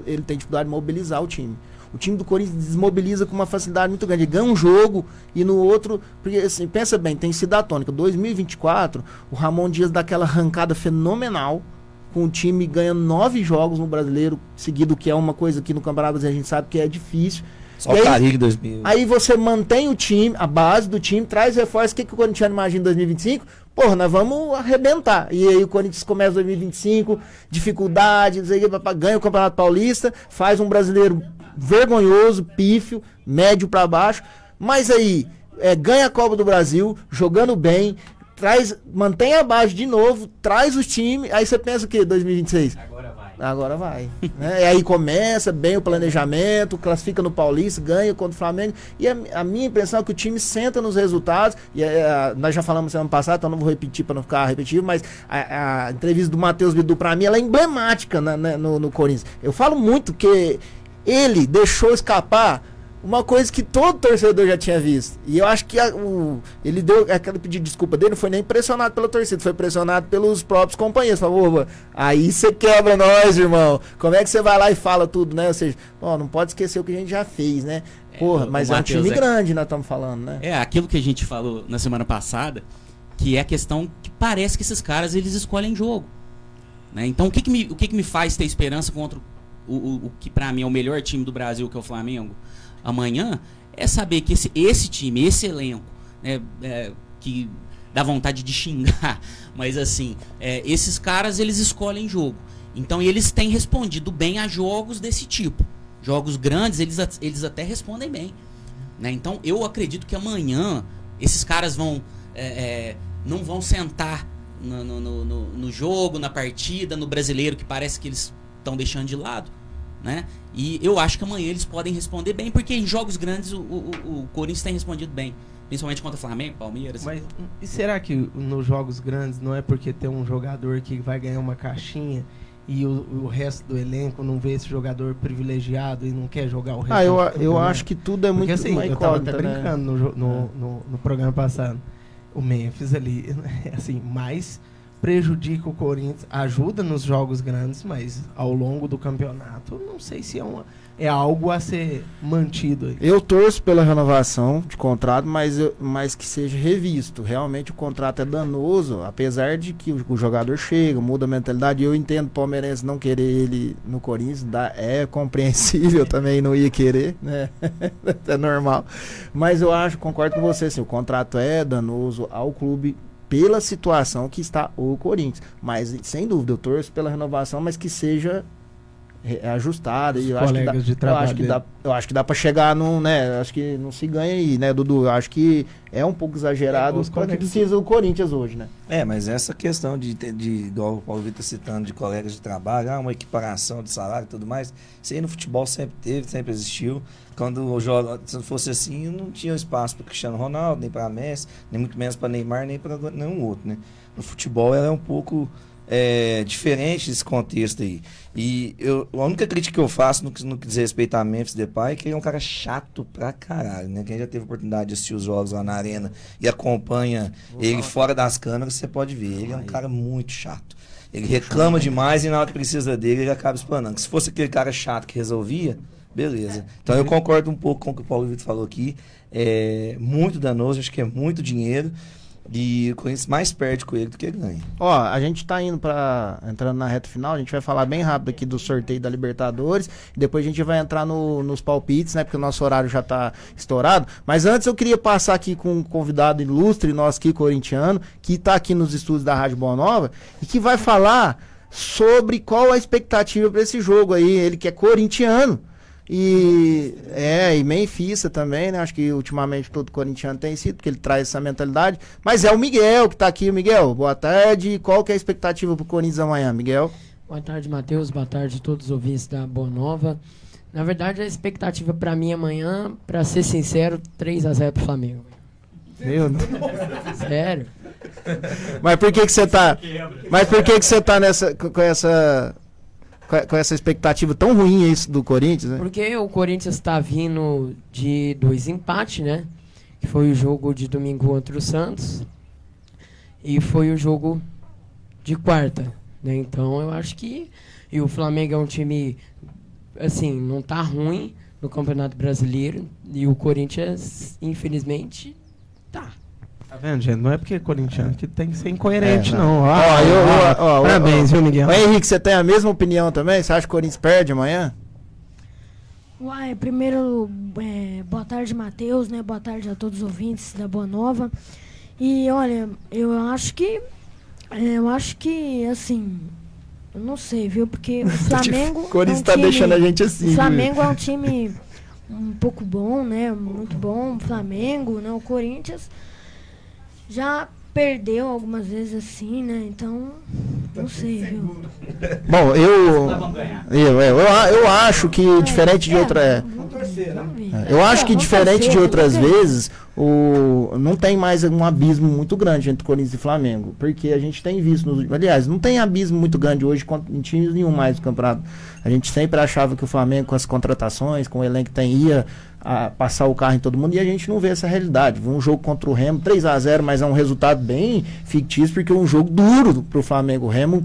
S3: Ele tem dificuldade de mobilizar o time. O time do Corinthians desmobiliza com uma facilidade muito grande. Ele ganha um jogo e no outro... Porque, assim, pensa bem, tem sido a tônica. 2024, o Ramon Dias dá aquela arrancada fenomenal, com o time ganhando 9 jogos no Brasileiro seguido, que é uma coisa que no Campeonato Brasileiro a gente sabe que é difícil.
S4: Só o Caribe 2000.
S3: Aí você mantém o time, a base do time, traz reforços. O que o Corinthians imagina em 2025? Porra, nós vamos arrebentar. E aí o Corinthians começa 2025, dificuldade, ganha o Campeonato Paulista, faz um Brasileiro vergonhoso, pífio, médio para baixo, mas aí ganha a Copa do Brasil, jogando bem, mantém a base de novo, traz os times, aí você pensa o quê? 2026? Agora vai. Né? E aí começa bem o planejamento, classifica no Paulista, ganha contra o Flamengo. E a minha impressão é que o time senta nos resultados. E nós já falamos semana passada, então não vou repetir para não ficar repetitivo, mas a entrevista do Matheus Bidu, para mim, ela é emblemática no Corinthians. Eu falo muito que ele deixou escapar uma coisa que todo torcedor já tinha visto. E eu acho que ele deu aquele pedido de desculpa dele, não foi nem pressionado pela torcida, foi pressionado pelos próprios companheiros. Falou, aí você quebra nós, irmão. Como é que você vai lá e fala tudo, né? Ou seja, não pode esquecer o que a gente já fez, né? Porra, mas é um time grande, nós estamos falando, né?
S7: É aquilo que a gente falou na semana passada, que é a questão que parece que esses caras, eles escolhem jogo. Né? Então, o que me faz ter esperança contra o que pra mim é o melhor time do Brasil, que é o Flamengo, amanhã, é saber que esse time, esse elenco, né, que dá vontade de xingar, mas assim, esses caras, eles escolhem jogo. Então eles têm respondido bem a jogos desse tipo. Jogos grandes, eles até respondem bem. Né? Então eu acredito que amanhã esses caras não vão sentar no jogo, na partida, no brasileiro, que parece que eles estão deixando de lado. Né? E eu acho que amanhã eles podem responder bem, porque em jogos grandes o Corinthians tem respondido bem, principalmente contra o Flamengo, Palmeiras.
S5: Mas e será que nos jogos grandes não é porque tem um jogador que vai ganhar uma caixinha e o resto do elenco não vê esse jogador privilegiado e não quer jogar o resto do campeonato?
S3: Eu acho que tudo é muito
S5: porque, assim, eu tava até
S3: né?
S5: brincando no programa passado. O Memphis ali, assim, mais prejudica o Corinthians, ajuda nos jogos grandes, mas ao longo do campeonato, não sei se é algo a ser mantido aí.
S3: Eu torço pela renovação de contrato, mas que seja revisto. Realmente o contrato é danoso, apesar de que o jogador chega, muda a mentalidade. Eu entendo o palmeirense não querer ele no Corinthians, é compreensível, também não ia querer, né? É normal. Mas eu concordo com você, assim, o contrato é danoso ao clube, pela situação que está o Corinthians. Mas, sem dúvida, eu torço pela renovação, mas que seja ajustada. E eu acho que dá para chegar num, né? Acho que não se ganha aí, né, Dudu? Eu acho que é um pouco exagerado o que precisa o Corinthians hoje, né?
S4: Mas essa questão de igual o Paulo Vitor citando, de colegas de trabalho, uma equiparação de salário e tudo mais, isso aí no futebol sempre teve, sempre existiu. Quando o jogo, se não fosse assim, não tinha espaço para Cristiano Ronaldo, nem para Messi, nem muito menos para Neymar, nem para nenhum outro, né? No futebol ela é um pouco diferente desse contexto aí. E a única crítica que eu faço no que diz respeito a Memphis Depay é que ele é um cara chato pra caralho, né? Quem já teve a oportunidade de assistir os jogos lá na arena e acompanha ele fora das câmeras, você pode ver. Ele é um cara muito chato. Ele reclama demais e na hora que precisa dele, ele acaba explanando. Se fosse aquele cara chato que resolvia, beleza. Então eu concordo um pouco com o que o Paulo Vitor falou aqui. É muito danoso, acho que é muito dinheiro. E o Corinthians mais perde com ele do que ele ganha.
S3: A gente tá entrando na reta final, a gente vai falar bem rápido aqui do sorteio da Libertadores, e depois a gente vai entrar nos palpites, né, porque o nosso horário já tá estourado. Mas antes eu queria passar aqui com um convidado ilustre, nosso aqui, corintiano, que tá aqui nos estúdios da Rádio Boa Nova, e que vai falar sobre qual a expectativa para esse jogo aí, ele que é corintiano. E Memphis também, né? Acho que ultimamente todo corintiano tem sido, porque ele traz essa mentalidade. Mas é o Miguel que tá aqui. Miguel, boa tarde. Qual que é a expectativa pro Corinthians amanhã, Miguel?
S10: Boa tarde, Matheus. Boa tarde a todos os ouvintes da Boa Nova. Na verdade, a expectativa pra mim amanhã, pra ser sincero, 3-0 pro Flamengo.
S3: Meu Deus.
S10: Sério?
S3: Mas por que você tá... Mas por que você tá com essa expectativa tão ruim isso do Corinthians, né?
S10: Porque o Corinthians está vindo de 2 empates, né? Que foi o jogo de domingo contra o Santos e foi o jogo de quarta, né? Então eu acho que... E o Flamengo é um time, assim, não tá ruim no Campeonato Brasileiro e o Corinthians, infelizmente, tá.
S5: Tá vendo, gente? Não é porque é corintiano que tem que ser incoerente, não.
S3: Parabéns, viu, Miguel? Henrique, você tem a mesma opinião também? Você acha que o Corinthians perde amanhã?
S11: Primeiro, boa tarde, Matheus, né? Boa tarde a todos os ouvintes da Boa Nova. E, olha, eu acho que, assim, eu não sei, viu? Porque o Flamengo...
S3: O Corinthians tá deixando a gente assim.
S11: O Flamengo é um time um pouco bom, né? Muito bom, o Flamengo, né? O Corinthians... Já perdeu algumas vezes assim, né? Então, não sei, viu?
S3: Bom, eu acho que diferente de outra... Eu acho que diferente de outras vezes, não tem mais um abismo muito grande entre Corinthians e Flamengo. Porque a gente tem visto, aliás, não tem abismo muito grande hoje em times nenhum mais do campeonato. A gente sempre achava que o Flamengo, com as contratações, com o elenco que tem, ia passar o carro em todo mundo, e a gente não vê essa realidade. Um jogo contra o Remo, 3-0, mas é um resultado bem fictício, porque é um jogo duro pro Flamengo. O Remo,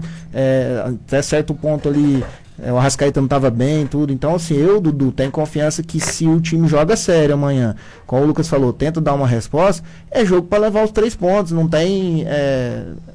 S3: até certo ponto ali, o Arrascaeta não estava bem, tudo. Então, assim, Dudu, tenho confiança que se o time joga sério amanhã, como o Lucas falou, tenta dar uma resposta, é jogo para levar os 3 pontos. Não tem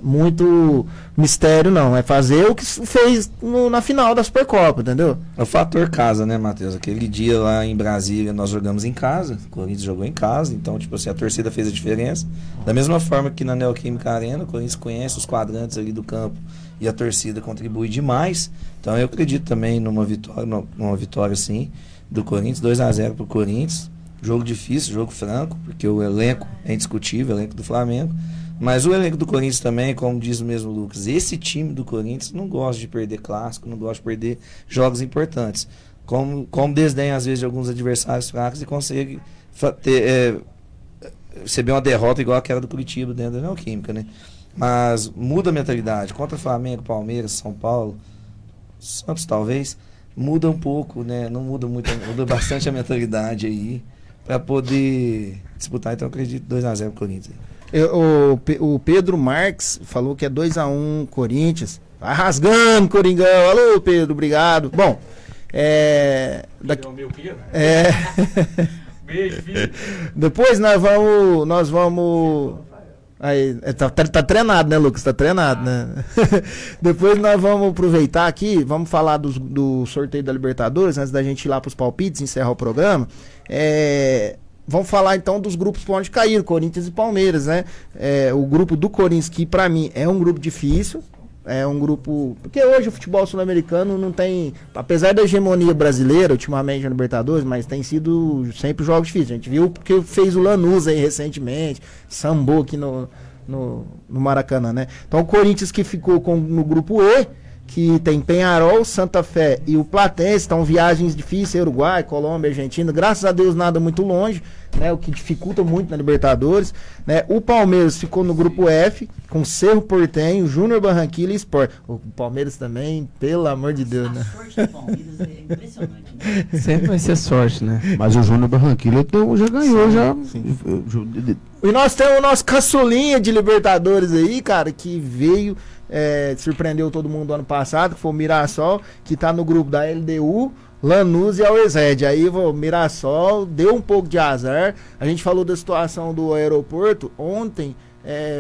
S3: muito mistério, não. É fazer o que fez na final da Supercopa, entendeu?
S4: É o fator casa, né, Matheus? Aquele dia lá em Brasília nós jogamos em casa, o Corinthians jogou em casa, então, tipo assim, a torcida fez a diferença. Da mesma forma que na Neoquímica Arena, o Corinthians conhece os quadrantes ali do campo e a torcida contribui demais. Então eu acredito também numa vitória sim, do Corinthians, 2-0 pro Corinthians. Jogo difícil, jogo franco, porque o elenco é indiscutível, o elenco do Flamengo. Mas o elenco do Corinthians também, como diz o mesmo Lucas, esse time do Corinthians não gosta de perder clássico, não gosta de perder jogos importantes. Como desdenha às vezes de alguns adversários fracos e consegue receber uma derrota igual aquela do Curitiba dentro da Neoquímica, né? Mas muda a mentalidade. Contra Flamengo, Palmeiras, São Paulo, Santos talvez, muda um pouco, né? Não muda muito, muda bastante a mentalidade aí para poder disputar. Então eu acredito 2-0 pro Corinthians.
S3: O Pedro Marques falou que é 2-1 Corinthians. Vai rasgando, Coringão. Alô, Pedro, obrigado. Bom,
S12: Beijo, filho.
S3: Depois nós vamos aí, tá treinado, né, Lucas? Tá treinado, né? Depois nós vamos aproveitar aqui, vamos falar do sorteio da Libertadores, antes da gente ir lá pros palpites, encerrar o programa. Vamos falar então dos grupos por onde caíram, Corinthians e Palmeiras, né? O grupo do Corinthians, que pra mim é um grupo difícil, é um grupo... Porque hoje o futebol sul-americano não tem... Apesar da hegemonia brasileira, ultimamente na Libertadores, mas tem sido sempre jogos difíceis. A gente viu porque fez o Lanús aí recentemente, sambou aqui no Maracanã, né? Então o Corinthians que ficou no grupo E, que tem Peñarol, Santa Fé e o Platense, então viagens difíceis, Uruguai, Colômbia, Argentina, graças a Deus nada muito longe, né, o que dificulta muito na Libertadores, né. O Palmeiras ficou no grupo F, com Cerro Porteño, Júnior Barranquilla e Sport. O Palmeiras também, pelo amor de Deus, né.
S13: A sorte do Palmeiras é impressionante, né?
S5: Sempre vai ser sorte, né.
S6: Mas o Júnior Barranquilla já ganhou,
S3: sim. E nós temos o nosso caçulinha de Libertadores aí, cara, que veio... surpreendeu todo mundo ano passado, que foi o Mirassol, que tá no grupo da LDU, Lanús e Always. Aí o Mirassol deu um pouco de azar. A gente falou da situação do aeroporto. Ontem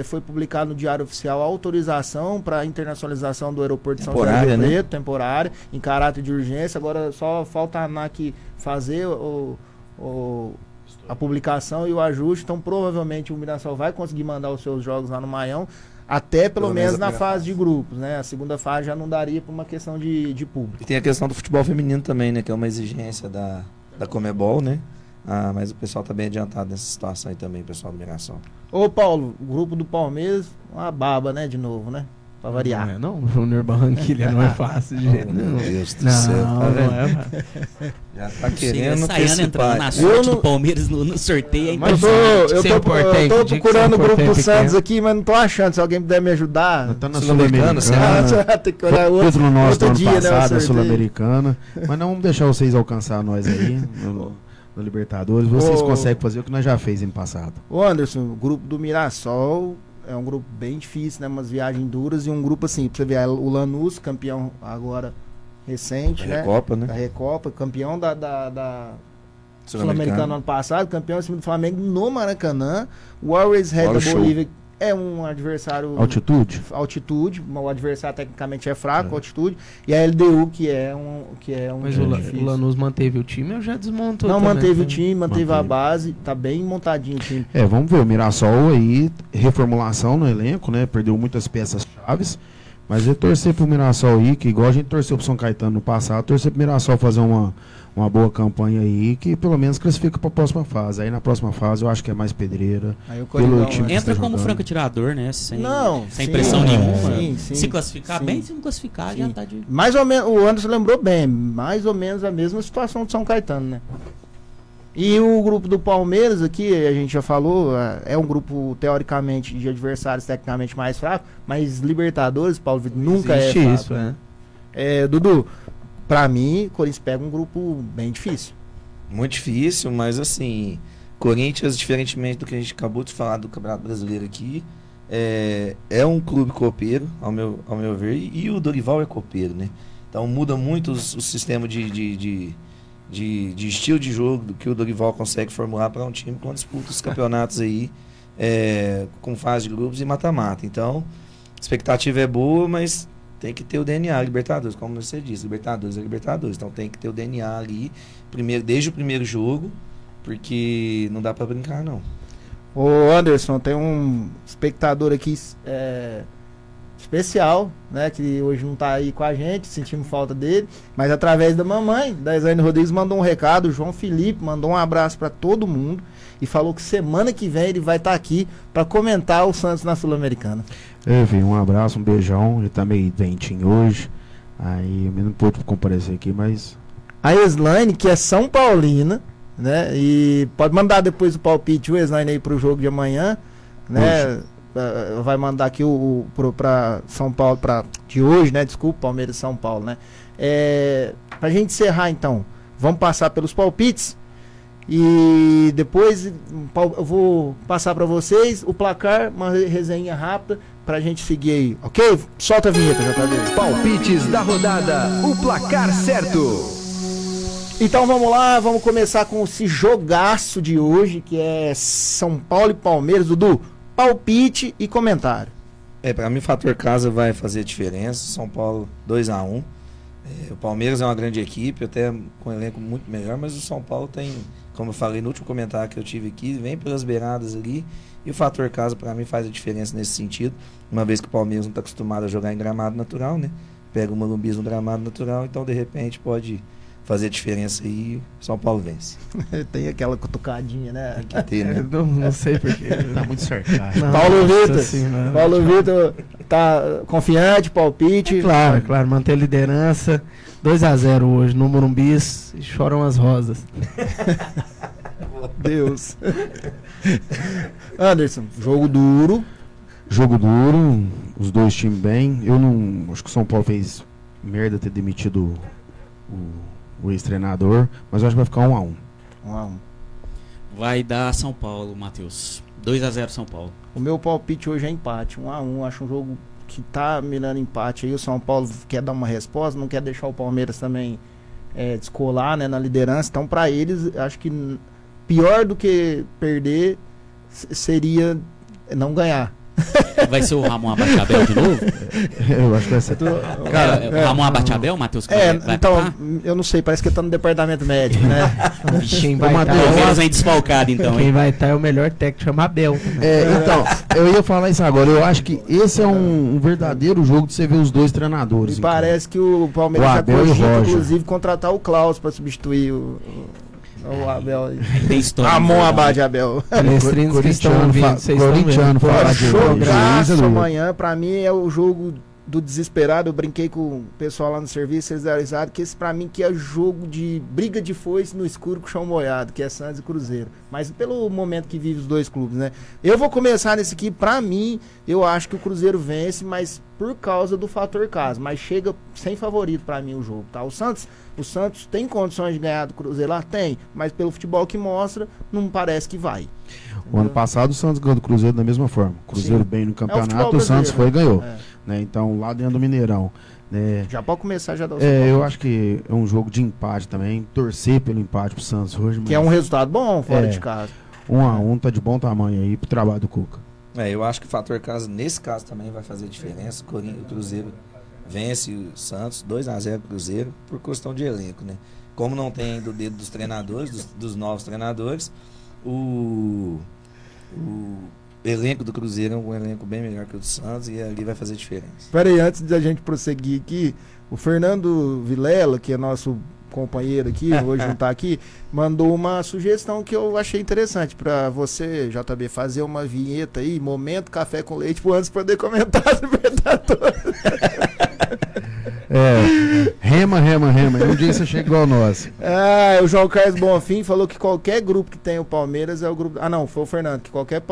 S3: foi publicado no Diário Oficial a autorização para a internacionalização do aeroporto de São José do Rio Preto, temporária, em caráter de urgência. Agora só falta a ANAC fazer a publicação e o ajuste. Então provavelmente o Mirassol vai conseguir mandar os seus jogos lá no Maião, até pelo menos na fase de grupos, né? A segunda fase já não daria por uma questão de público.
S4: E tem a questão do futebol feminino também, né? Que é uma exigência da Conmebol, né? Mas o pessoal tá bem adiantado nessa situação aí também, o pessoal do Mirassol.
S3: Ô Paulo, o grupo do Palmeiras, uma baba, né? De novo, né? Pra variar.
S5: Não, Júnior Barranquilla não é fácil de jeito nenhum.
S4: Meu Deus do céu, tá vendo? Já tá querendo
S7: Saiano entrando na sorte do Palmeiras no sorteio é
S3: impressionante. Eu tô procurando o grupo do Santos aqui, mas não tô achando. Se alguém puder me ajudar.
S6: Tá na Sul-Americana,
S3: tem que olhar outro dia,
S6: né? Sul-Americana. Mas não vamos deixar vocês alcançar nós aí no Libertadores. Vocês conseguem fazer o que nós já fez ano passado.
S3: Ô Anderson, o grupo do Mirassol é um grupo bem difícil, né? Umas viagens duras e um grupo assim, pra você ver, o Lanús, campeão agora recente, né?
S4: Recopa, né?
S3: Da Recopa, campeão da Sul-Americana ano passado, campeão em cima do Flamengo no Maracanã. O Always Red da Bolívia é um adversário...
S6: Altitude,
S3: o adversário tecnicamente é fraco, altitude. E a LDU, que é um
S5: Mas o Lanús manteve o time ou já desmontou?
S3: Não, manteve o time, manteve a base, tá bem montadinho o time.
S6: Vamos ver, o Mirassol aí, reformulação no elenco, né? Perdeu muitas peças chaves, Mas eu torcer pro Mirassol aí, que igual a gente torceu pro São Caetano no passado, torcer pro Mirassol fazer uma boa campanha aí, que pelo menos classifica para a próxima fase. Aí na próxima fase eu acho que é mais pedreira.
S7: Aí o Coringão entra como franco tirador, né? Sem pressão nenhuma.
S3: Sim,
S7: se classificar bem, se não classificar, já tá de...
S3: Mais ou menos, o Anderson lembrou bem, mais ou menos a mesma situação do São Caetano, né? E o grupo do Palmeiras aqui, a gente já falou, é um grupo teoricamente de adversários tecnicamente mais fraco, mas Libertadores, Paulo Vitor, nunca é fraco.
S5: Isso, né?
S3: Dudu, pra mim, o Corinthians pega um grupo bem difícil.
S4: Muito difícil, mas assim, Corinthians, diferentemente do que a gente acabou de falar do Campeonato Brasileiro aqui, é um clube copeiro, ao meu ver, e o Dorival é copeiro, né? Então muda muito o sistema de estilo de jogo que o Dorival consegue formular para um time quando disputa os campeonatos aí com fase de grupos e mata-mata. Então, a expectativa é boa, mas tem que ter o DNA Libertadores, como você disse, Libertadores é Libertadores. Então tem que ter o DNA ali, desde o primeiro jogo, porque não dá para brincar, não.
S3: Ô Anderson, tem um espectador aqui especial, né, que hoje não tá aí com a gente, sentimos falta dele, mas através da mamãe, da Isaine Rodrigues, mandou um recado. O João Felipe mandou um abraço para todo mundo e falou que semana que vem ele vai estar aqui para comentar o Santos na Sul-Americana.
S6: Um abraço, um beijão. Ele tá meio dentinho hoje, aí eu não pude comparecer aqui, mas...
S3: A Eslaine, que é São Paulina, né, e pode mandar depois o palpite, o Eslaine, aí pro jogo de amanhã, né, vai mandar aqui pra São Paulo, de hoje, né, desculpa, Palmeiras e São Paulo, né. Pra gente encerrar então, vamos passar pelos palpites e depois eu vou passar pra vocês o placar, uma resenha rápida pra gente seguir aí, ok? Solta a vinheta, JB.
S2: Palpites da rodada, o placar certo.
S3: Então vamos lá, vamos começar com esse jogaço de hoje, que é São Paulo e Palmeiras. Dudu, palpite e comentário.
S4: Para mim o fator casa vai fazer diferença. São Paulo 2-1. O Palmeiras é uma grande equipe, até com um elenco muito melhor, mas o São Paulo tem, como eu falei no último comentário que eu tive aqui, vem pelas beiradas ali, e o fator casa para mim faz a diferença nesse sentido, uma vez que o Palmeiras não está acostumado a jogar em gramado natural, né? Pega o Morumbi no gramado natural, então de repente pode fazer diferença aí, São Paulo vence.
S3: Tem aquela cutucadinha, né?
S4: Tem que ter, né?
S5: Não sei porquê.
S6: Tá muito sarcástico.
S3: Paulo Vitor tá confiante, palpite.
S5: Claro, manter a liderança. 2-0 hoje no Morumbi e choram as rosas.
S3: Deus. Anderson, jogo duro.
S6: Os dois times bem. Eu não acho que o São Paulo fez merda ter demitido o ex-treinador, mas eu acho que vai ficar 1-1.
S3: 1-1.
S7: Vai dar São Paulo, Matheus. 2-0 São Paulo.
S3: O meu palpite hoje é empate, 1-1. Acho um jogo que tá mirando empate aí. O São Paulo quer dar uma resposta, não quer deixar o Palmeiras também descolar, né, na liderança. Então, para eles, acho que pior do que perder seria não ganhar.
S7: Vai ser o Ramon Abate-Abel de novo?
S6: Eu acho que vai ser.
S7: O Ramon Abate-Abel, Matheus?
S3: Então, eu não sei, parece que tá no departamento médico, né?
S5: Quem vai estar
S7: Palmeiras vem desfalcado, então.
S5: Quem vai estar é o melhor técnico, chama Abel.
S6: Então, eu ia falar isso agora. Eu acho que esse é um verdadeiro jogo de você ver os dois treinadores.
S3: E parece que o Palmeiras já cogita, inclusive, contratar o Klaus para substituir o Abel. Ramon Abate-Abel.
S5: Palestrinos que estão ouvindo, vocês estão vendo.
S3: Jogaço amanhã, pra mim é o jogo do desesperado. Eu brinquei com o pessoal lá no serviço, eles deram risada, que esse pra mim que é jogo de briga de foice no escuro com chão molhado, que é Santos e Cruzeiro. Mas pelo momento que vive os dois clubes, né? Eu vou começar nesse aqui, pra mim, eu acho que o Cruzeiro vence, mas por causa do fator casa. Mas chega sem favorito pra mim o jogo, tá? O Santos tem condições de ganhar do Cruzeiro lá? Tem, mas pelo futebol que mostra, não parece que vai.
S6: O ano passado o Santos ganhou do Cruzeiro da mesma forma. O Cruzeiro bem no campeonato, o Santos foi e ganhou. Né? Então, lá dentro do Mineirão. Né?
S3: Já pode começar, já dá o
S6: eu acho que é um jogo de empate também. Torcer pelo empate pro Santos hoje.
S3: Que é um resultado bom fora de casa.
S6: 1-1 tá de bom tamanho aí pro trabalho do Cuca.
S4: Eu acho que o fator casa, nesse caso, também vai fazer diferença. O Cruzeiro vence o Santos, 2-0 Cruzeiro, por questão de elenco, né? Como não tem ainda o dedo dos treinadores, dos novos treinadores, o elenco do Cruzeiro é um elenco bem melhor que o do Santos e ali vai fazer diferença.
S3: Peraí, antes da gente prosseguir aqui, o Fernando Vilela, que é nosso companheiro aqui, hoje não tá aqui, mandou uma sugestão que eu achei interessante para você, JB, fazer uma vinheta aí, momento café com leite, pro antes poder comentar a Libertadores.
S12: Rema. Um dia você chega igual nós.
S3: O João Carlos Bonfim falou que qualquer grupo que tem o Palmeiras é o grupo... não, foi o Fernando, que qualquer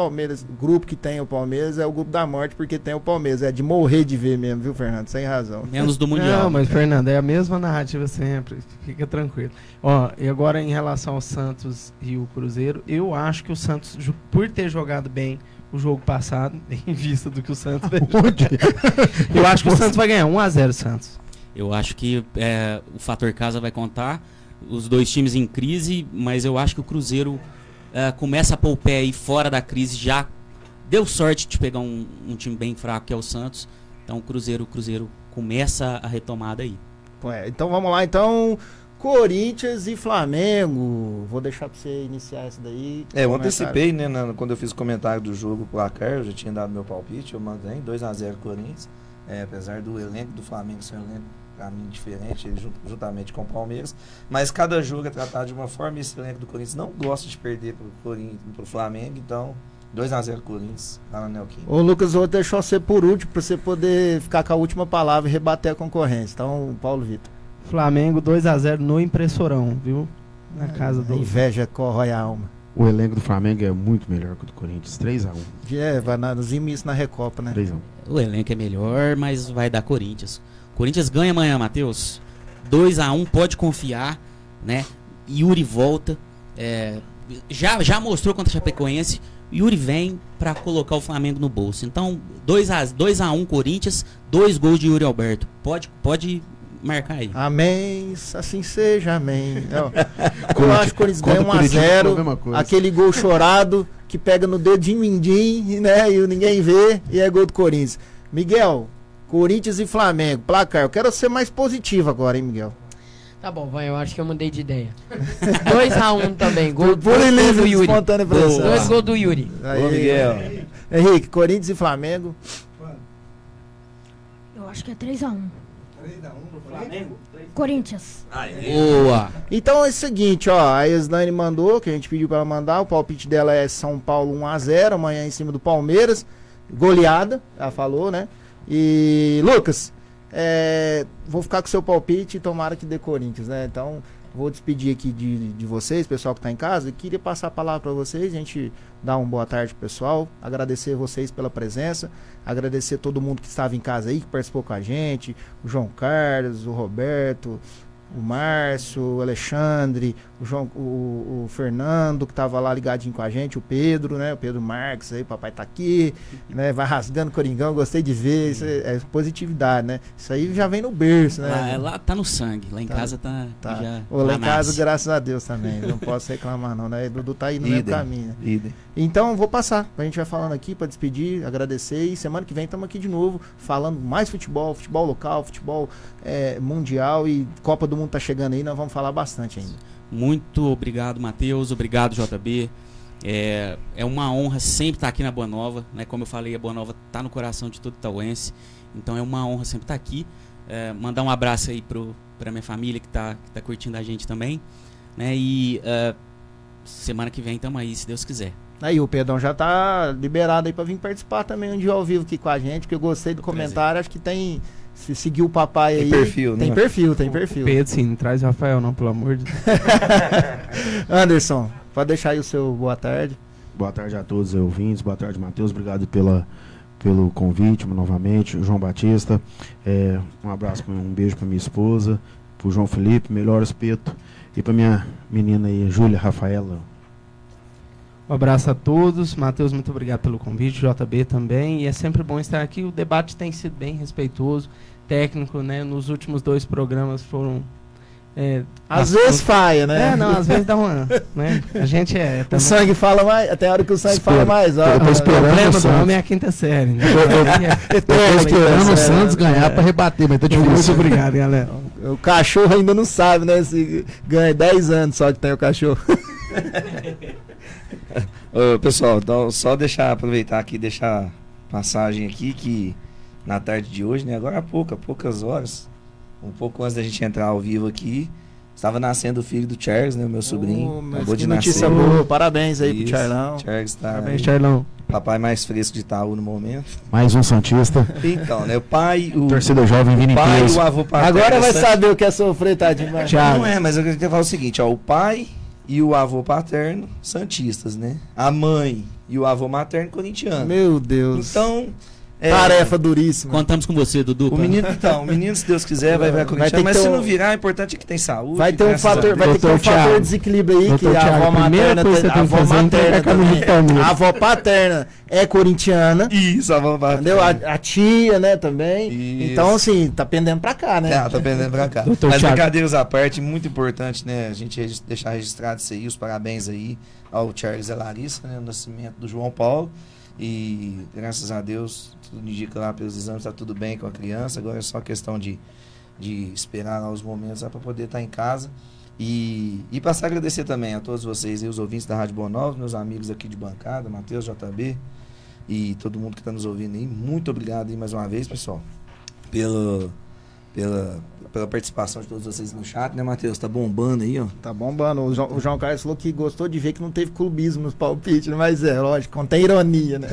S3: grupo que tem o Palmeiras é o grupo da morte, porque tem o Palmeiras. É de morrer de ver mesmo, viu, Fernando? Sem razão.
S7: Menos do Mundial.
S5: Não, mas, Fernando, é a mesma narrativa sempre. Fica tranquilo. E agora em relação ao Santos e o Cruzeiro, eu acho que o Santos, por ter jogado bem o jogo passado, em vista do que o Santos fez, eu acho que o Santos vai ganhar 1-0 Santos.
S7: Eu acho que o fator casa vai contar, os dois times em crise, mas eu acho que o Cruzeiro começa a pôr o pé aí fora da crise, já deu sorte de pegar um time bem fraco que é o Santos, então o Cruzeiro começa a retomada aí.
S3: Então vamos lá, Corinthians e Flamengo, vou deixar para você iniciar essa daí.
S4: Eu antecipei, né, quando eu fiz o comentário do jogo placar, eu já tinha dado meu palpite, eu mandei 2-0 Corinthians, apesar do elenco do Flamengo ser um elenco para mim diferente, juntamente com o Palmeiras, mas cada jogo é tratado de uma forma e esse elenco do Corinthians não gosta de perder pro Flamengo, então 2-0 Corinthians lá na Neoquímica.
S3: Ô Lucas, eu vou deixar você por último para você poder ficar com a última palavra e rebater a concorrência. Então, Paulo Vitor.
S5: Flamengo 2-0 no impressorão, viu? Na casa do...
S3: A inveja corrói a alma.
S12: O elenco do Flamengo é muito melhor que o do Corinthians. 3-1.
S3: Vai isso na Recopa, né?
S12: 3-1.
S7: O elenco é melhor, mas vai dar Corinthians. Corinthians ganha amanhã, Matheus. 2-1, pode confiar, né? Yuri volta. Já mostrou contra a Chapecoense. Yuri vem para colocar o Flamengo no bolso. Então, 2-1 Corinthians, 2 gols de Yuri Alberto. Pode marcar aí.
S3: Amém, assim seja, amém. Eu acho que o Corinthians ganha 1-0. Aquele gol chorado que pega no dedinho mindinho, né? E ninguém vê, e é gol do Corinthians. Miguel, Corinthians e Flamengo, placar. Eu quero ser mais positivo agora, hein, Miguel?
S10: Tá bom, eu acho que eu mudei de ideia. 2-1 também, gol do Yuri. 2 gols do Yuri.
S3: Aí, Miguel. Henrique, Corinthians e Flamengo.
S11: Eu acho que é 3-1. 3-1 pro Flamengo? Corinthians.
S7: Boa!
S3: Então é o seguinte, a Esnane mandou, que a gente pediu pra ela mandar, o palpite dela é São Paulo 1-0, amanhã em cima do Palmeiras, goleada, ela falou, né? E Lucas, vou ficar com o seu palpite e tomara que dê Corinthians, né? Então, vou despedir aqui de vocês, pessoal que tá em casa, e queria passar a palavra para vocês, a gente dar uma boa tarde pro pessoal, agradecer vocês pela presença, agradecer todo mundo que estava em casa aí, que participou com a gente, o João Carlos, o Roberto, o Márcio, o Alexandre, o Fernando, que estava lá ligadinho com a gente, o Pedro, né? O Pedro Marques aí, papai tá aqui, né? Vai rasgando Coringão, gostei de ver, isso é positividade, né? Isso aí já vem no berço, né?
S7: Lá tá no sangue, lá em casa tá.
S3: Lá em casa, graças a Deus também, não posso reclamar não, né? Dudu tá aí no mesmo caminho. Então, vou passar, a gente vai falando aqui para despedir, agradecer, e semana que vem estamos aqui de novo, falando mais futebol local, futebol mundial, e Copa do Mundo tá chegando aí, nós vamos falar bastante ainda.
S7: Muito obrigado, Matheus, obrigado, JB. É uma honra sempre estar aqui na Boa Nova, né? Como eu falei, a Boa Nova tá no coração de todo itauense, então é uma honra sempre estar aqui. Mandar um abraço aí pra minha família que tá curtindo a gente também, né? E semana que vem estamos aí, se Deus quiser.
S3: Aí o Pedrão já tá liberado aí para vir participar também um dia ao vivo aqui com a gente, que eu gostei do comentário, acho que tem... Se seguir o papai aí... Tem perfil.
S5: Pedro, sim, não traz o Rafael não, pelo amor de Deus.
S3: Anderson, pode deixar aí o seu boa tarde.
S12: Boa tarde a todos os ouvintes, boa tarde, Matheus, obrigado pelo convite novamente. O João Batista, um abraço, um beijo para minha esposa, pro João Felipe, melhoras, Peto, e para minha menina aí, Júlia Rafaela.
S5: Um abraço a todos, Matheus, muito obrigado pelo convite, JB também, e é sempre bom estar aqui. O debate tem sido bem respeitoso, técnico, né? Nos últimos 2 programas foram...
S3: às vezes falha, né?
S5: Às vezes dá uma... Né? A gente também...
S3: O sangue fala mais, até a hora que o sangue fala mais.
S5: Eu tô esperando o problema do homem é a 5ª série. Né?
S12: Eu tô esperando o Santos ganhar para rebater, mas tá difícil.
S5: Muito obrigado, galera.
S3: O cachorro ainda não sabe, né? Se ganha 10 anos só que tem o cachorro.
S4: Ô, pessoal, então, só aproveitar aqui, deixar passagem aqui que na tarde de hoje, né? Agora há poucas horas, um pouco antes da gente entrar ao vivo aqui, estava nascendo o filho do Charles, né? O meu sobrinho. Acabou de nascer.
S3: Notícia boa, parabéns aí pro Charlão.
S4: Charles tá
S3: Parabéns,
S4: aí,
S3: Charlão.
S4: Papai mais fresco de Itaú no momento.
S12: Mais um Santista.
S4: Então, né? O pai,
S12: torcida jovem vindo em
S4: pai
S12: peso.
S4: e o avô paterno.
S3: Agora vai saber o que é sofrer, tadinho.
S4: Não é, mas eu queria falar o seguinte, ó. O pai e o avô paterno, santistas, né? A mãe e o avô materno, corintiano.
S3: Meu Deus.
S4: Então...
S3: tarefa duríssima.
S7: Contamos com você, Dudu.
S4: O menino, se Deus quiser, vai corintiano, mas se não virar, o importante é que tem saúde.
S3: Vai ter um fator de desequilíbrio aí, que a avó materna, a avó paterna é corintiana.
S4: Isso, a avó paterna.
S3: Entendeu? A tia, né, também.
S4: Isso.
S3: Então, assim, tá pendendo pra cá, né?
S4: Tá pendendo pra cá. Mas brincadeiras à parte, muito importante, né, a gente deixar registrado isso aí, os parabéns aí ao Charles e a Larissa, né, no nascimento do João Paulo. E graças a Deus, tudo indica lá pelos exames, está tudo bem com a criança. Agora é só questão de esperar lá os momentos para poder estar em casa. E passar a agradecer também a todos vocês, os ouvintes da Rádio Boa Nova, meus amigos aqui de bancada, Matheus, JB e todo mundo que está nos ouvindo aí. Muito obrigado aí mais uma vez, pessoal, pela participação de todos vocês no chat, né, Matheus? Tá bombando aí, ó.
S3: Tá bombando. O João Carlos falou que gostou de ver que não teve clubismo nos palpites, mas lógico, contém ironia, né?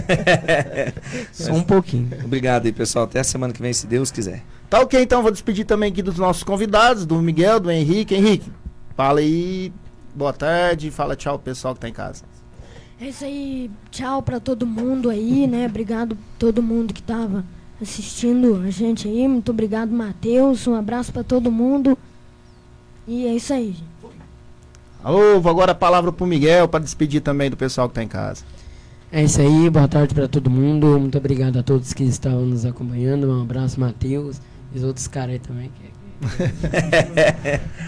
S5: Só um pouquinho.
S4: Obrigado aí, pessoal. Até a semana que vem, se Deus quiser.
S3: Tá ok, então vou despedir também aqui dos nossos convidados, do Miguel, do Henrique. Henrique, fala aí, boa tarde, fala tchau pro pessoal que tá em casa.
S11: É isso aí, tchau pra todo mundo aí, né? Obrigado a todo mundo que tava assistindo a gente aí. Muito obrigado, Matheus. Um abraço pra todo mundo. E é isso aí.
S3: Alô, vou agora a palavra pro Miguel para despedir também do pessoal que tá em casa.
S10: É isso aí, boa tarde pra todo mundo. Muito obrigado a todos que estavam nos acompanhando. Um abraço, Matheus. E os outros caras aí também.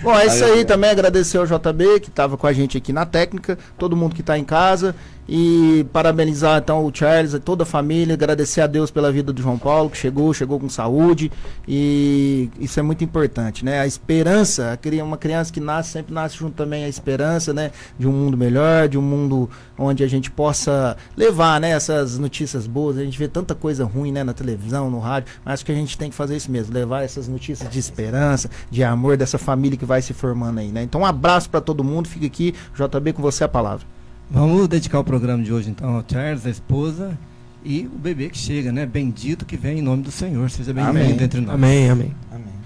S3: Bom, é isso aí também. Agradecer ao JB que estava com a gente aqui na técnica, todo mundo que está em casa. E parabenizar então o Charles e toda a família, agradecer a Deus pela vida do João Paulo, que chegou com saúde, e isso é muito importante, né? A esperança, uma criança que nasce, sempre nasce junto também a esperança, né? De um mundo melhor, de um mundo onde a gente possa levar, né? Essas notícias boas. A gente vê tanta coisa ruim, né? Na televisão, no rádio, mas acho que a gente tem que fazer isso mesmo, levar essas notícias de esperança, de amor, dessa família que vai se formando aí, né? Então um abraço para todo mundo, fica aqui, JB, com você a palavra.
S14: Vamos dedicar o programa de hoje então ao Charles, a esposa e o bebê que chega, né? Bendito que vem em nome do Senhor. Seja bem-vindo entre nós.
S5: Amém, amém.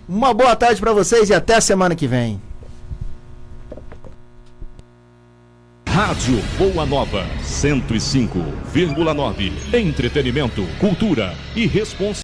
S3: Uma boa tarde para vocês e até a semana que vem.
S1: Rádio Boa Nova 105,9. Entretenimento, cultura e responsabilidade.